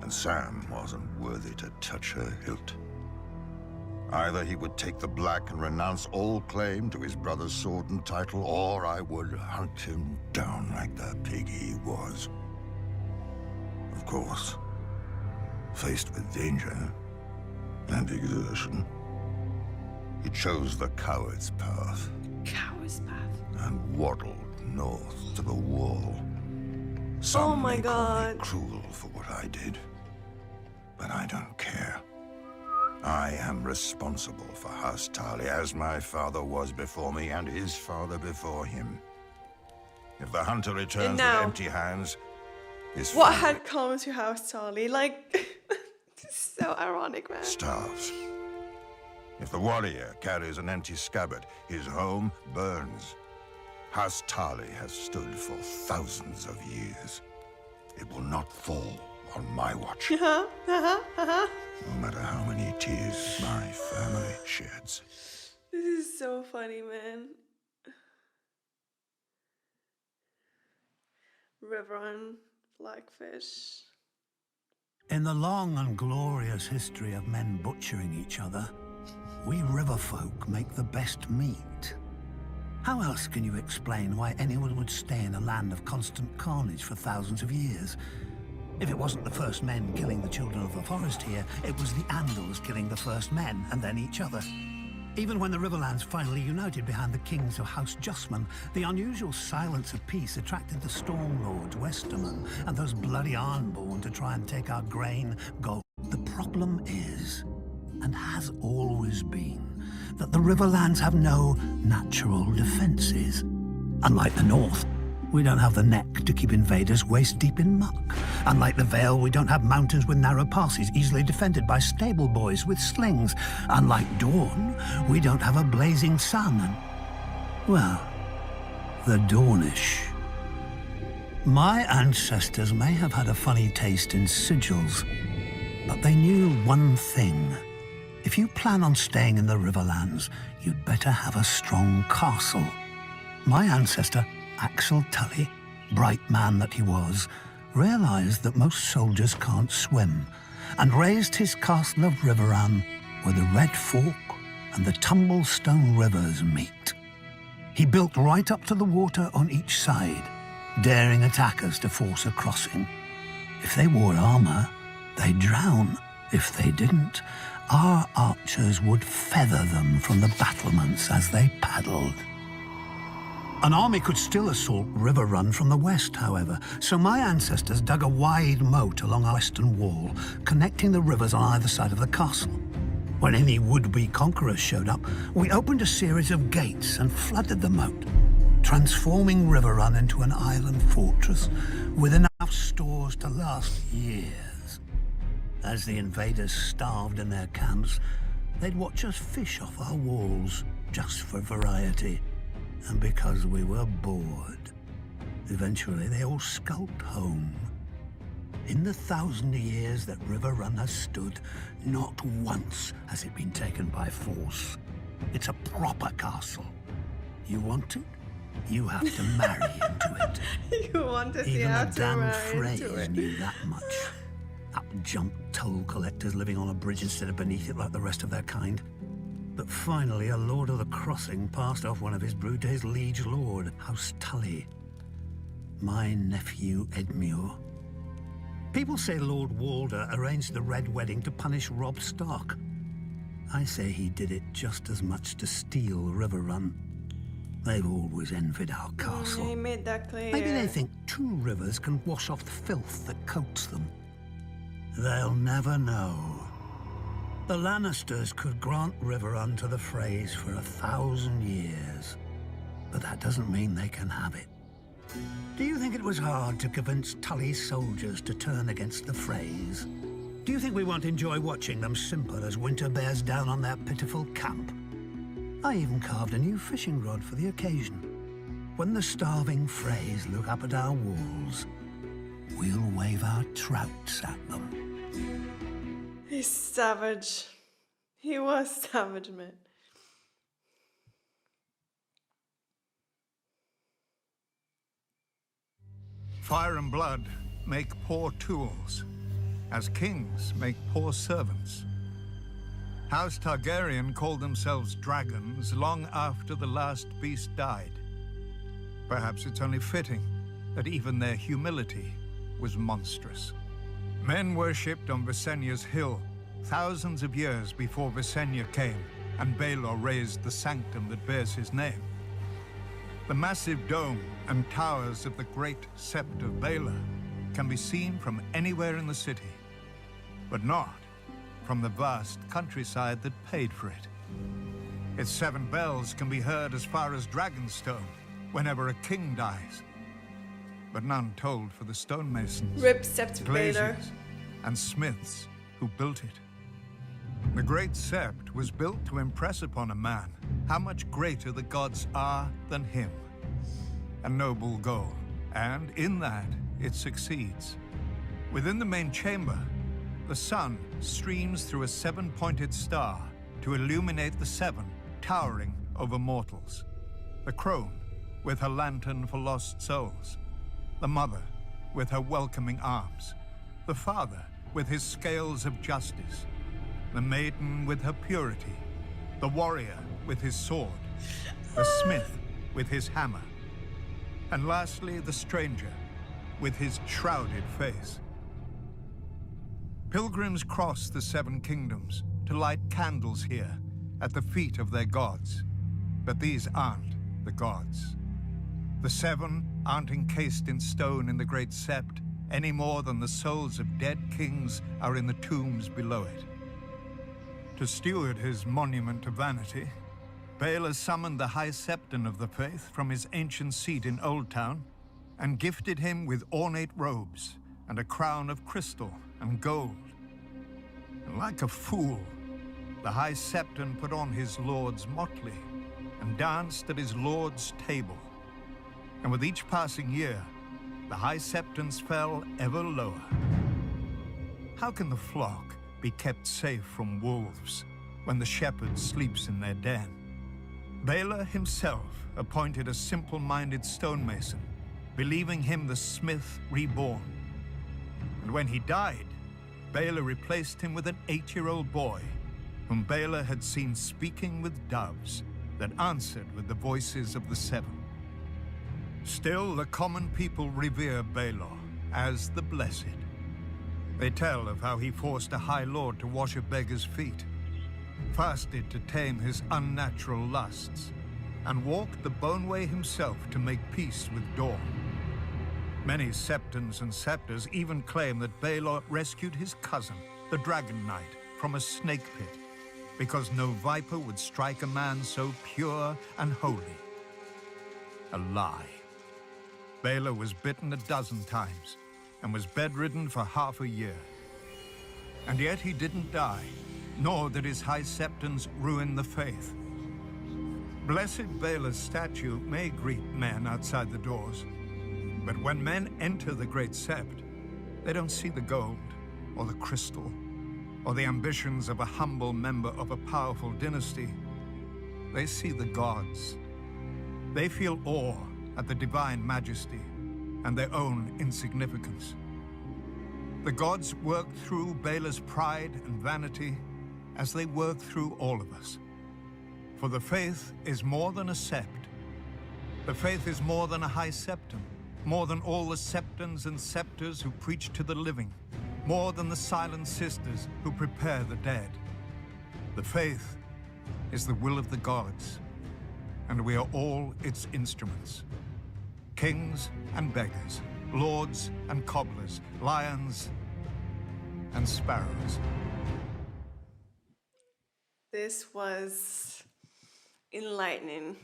And Sam wasn't worthy to touch her hilt. Either he would take the black and renounce all claim to his brother's sword and title, or I would hunt him down like the pig he was. Of course, faced with danger and exertion, he chose the coward's path. Coward's path. And waddled north to the wall. Some oh my may God. call me cruel for what I did, but I don't care. I am responsible for House Tarly, as my father was before me and his father before him. If the hunter returns with empty hands, his what family had come to House Tarly? Like, so ironic, man. starves. If the warrior carries an empty scabbard, his home burns. House Tarly has stood for thousands of years. It will not fall on my watch. No matter how many tears my family sheds. This is so funny, man. Reverend Blackfish. In the long and glorious history of men butchering each other, we riverfolk make the best meat. How else can you explain why anyone would stay in a land of constant carnage for thousands of years? If it wasn't the first men killing the children of the forest here, it was the Andals killing the first men and then each other. Even when the Riverlands finally united behind the kings of House Justman, the unusual silence of peace attracted the Stormlords, Westermen, and those bloody Arnborn to try and take our grain, gold. The problem is, and has always been, that the Riverlands have no natural defences. Unlike the North, we don't have the neck to keep invaders waist-deep in muck. Unlike the Vale, we don't have mountains with narrow passes easily defended by stable boys with slings. Unlike Dawn, we don't have a blazing sun and, well, the Dornish. My ancestors may have had a funny taste in sigils, but they knew one thing. If you plan on staying in the Riverlands, you'd better have a strong castle. My ancestor, Axel Tully, bright man that he was, realized that most soldiers can't swim, and raised his castle of Riverrun where the Red Fork and the Tumblestone rivers meet. He built right up to the water on each side, daring attackers to force a crossing. If they wore armor, they'd drown. If they didn't, our archers would feather them from the battlements as they paddled. An army could still assault Riverrun from the west, however, so my ancestors dug a wide moat along our western wall, connecting the rivers on either side of the castle. When any would-be conquerors showed up, we opened a series of gates and flooded the moat, transforming Riverrun into an island fortress with enough stores to last years. As the invaders starved in their camps, they'd watch us fish off our walls, just for variety. And because we were bored, eventually they all skulked home. In the 1,000 years that Riverrun has stood, not once has it been taken by force. It's a proper castle. You want it? You have to marry into it. You want to see Even how the to damn marry into Freys it. knew that much. Up-jump toll collectors living on a bridge instead of beneath it like the rest of their kind. But finally, a Lord of the Crossing passed off one of his brood to his liege lord, House Tully. My nephew Edmure. People say Lord Walder arranged the Red Wedding to punish Robb Stark. I say he did it just as much to steal Riverrun. They've always envied our castle. He made that clear. Maybe they think 2 rivers can wash off the filth that coats them. They'll never know. The Lannisters could grant Riverrun to the Freys for 1,000 years, but that doesn't mean they can have it. Do you think it was hard to convince Tully's soldiers to turn against the Freys? Do you think we won't enjoy watching them simper as winter bears down on their pitiful camp? I even carved a new fishing rod for the occasion. When the starving Freys look up at our walls, we'll wave our trouts at them. He's savage. He was savage, man. Fire and blood make poor tools, as kings make poor servants. House Targaryen called themselves dragons long after the last beast died. Perhaps it's only fitting that even their humility was monstrous. Men worshipped on Visenya's hill thousands of years before Visenya came and Baelor raised the sanctum that bears his name. The massive dome and towers of the great Sept of Baelor can be seen from anywhere in the city, but not from the vast countryside that paid for it. Its 7 bells can be heard as far as Dragonstone whenever a king dies, but none tolled for the stonemasons, Rip Sept Baelor. glaziers, and smiths who built it. The great Sept was built to impress upon a man how much greater the gods are than him. A noble goal, and in that it succeeds. Within the main chamber, the sun streams through a 7-pointed star to illuminate the 7 towering over mortals. The crone with her lantern for lost souls, the mother with her welcoming arms, the father with his scales of justice, the maiden with her purity, the warrior with his sword, the smith with his hammer, and lastly the stranger with his shrouded face. Pilgrims cross the 7 kingdoms to light candles here at the feet of their gods, but these aren't the gods. The 7 aren't encased in stone in the great Sept any more than the souls of dead kings are in the tombs below it. To steward his monument to vanity, Bela summoned the High Septon of the Faith from his ancient seat in Old Town and gifted him with ornate robes and a crown of crystal and gold. And like a fool, the High Septon put on his lord's motley and danced at his lord's table. And with each passing year, the High Septons fell ever lower. How can the flock be kept safe from wolves when the shepherd sleeps in their den? Bela himself appointed a simple-minded stonemason, believing him the smith reborn. And when he died, Bela replaced him with an 8-year-old boy, whom Bela had seen speaking with doves that answered with the voices of the seven. Still, the common people revere Bela as the Blessed. They tell of how he forced a high lord to wash a beggar's feet, fasted to tame his unnatural lusts, and walked the bone way himself to make peace with dawn. Many septons and scepters even claim that Bela rescued his cousin, the Dragon Knight, from a snake pit, because no viper would strike a man so pure and holy. A lie. Bela was bitten 12 times and was bedridden for half a year. And yet he didn't die, nor did his High Septons ruin the faith. Blessed Bela's statue may greet men outside the doors, but when men enter the Great Sept, they don't see the gold or the crystal or the ambitions of a humble member of a powerful dynasty. They see the gods. They feel awe at the divine majesty and their own insignificance. The gods work through Bela's pride and vanity as they work through all of us. For the faith is more than a sept. The faith is more than a High Septon, more than all the septons and scepters who preach to the living, more than the silent sisters who prepare the dead. The faith is the will of the gods, and we are all its instruments. Kings and beggars, lords and cobblers, lions and sparrows. This was enlightening,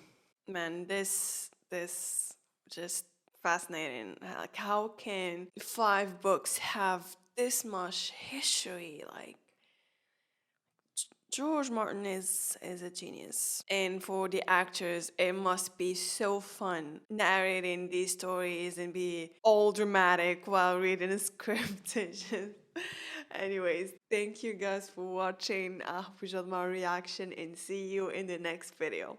man. This just fascinating. Like, how can 5 books have this much history? Like, George Martin is a genius, and for the actors it must be so fun narrating these stories and be all dramatic while reading a script. Anyways, thank you guys for watching. I hope you enjoyed my reaction and see you in the next video.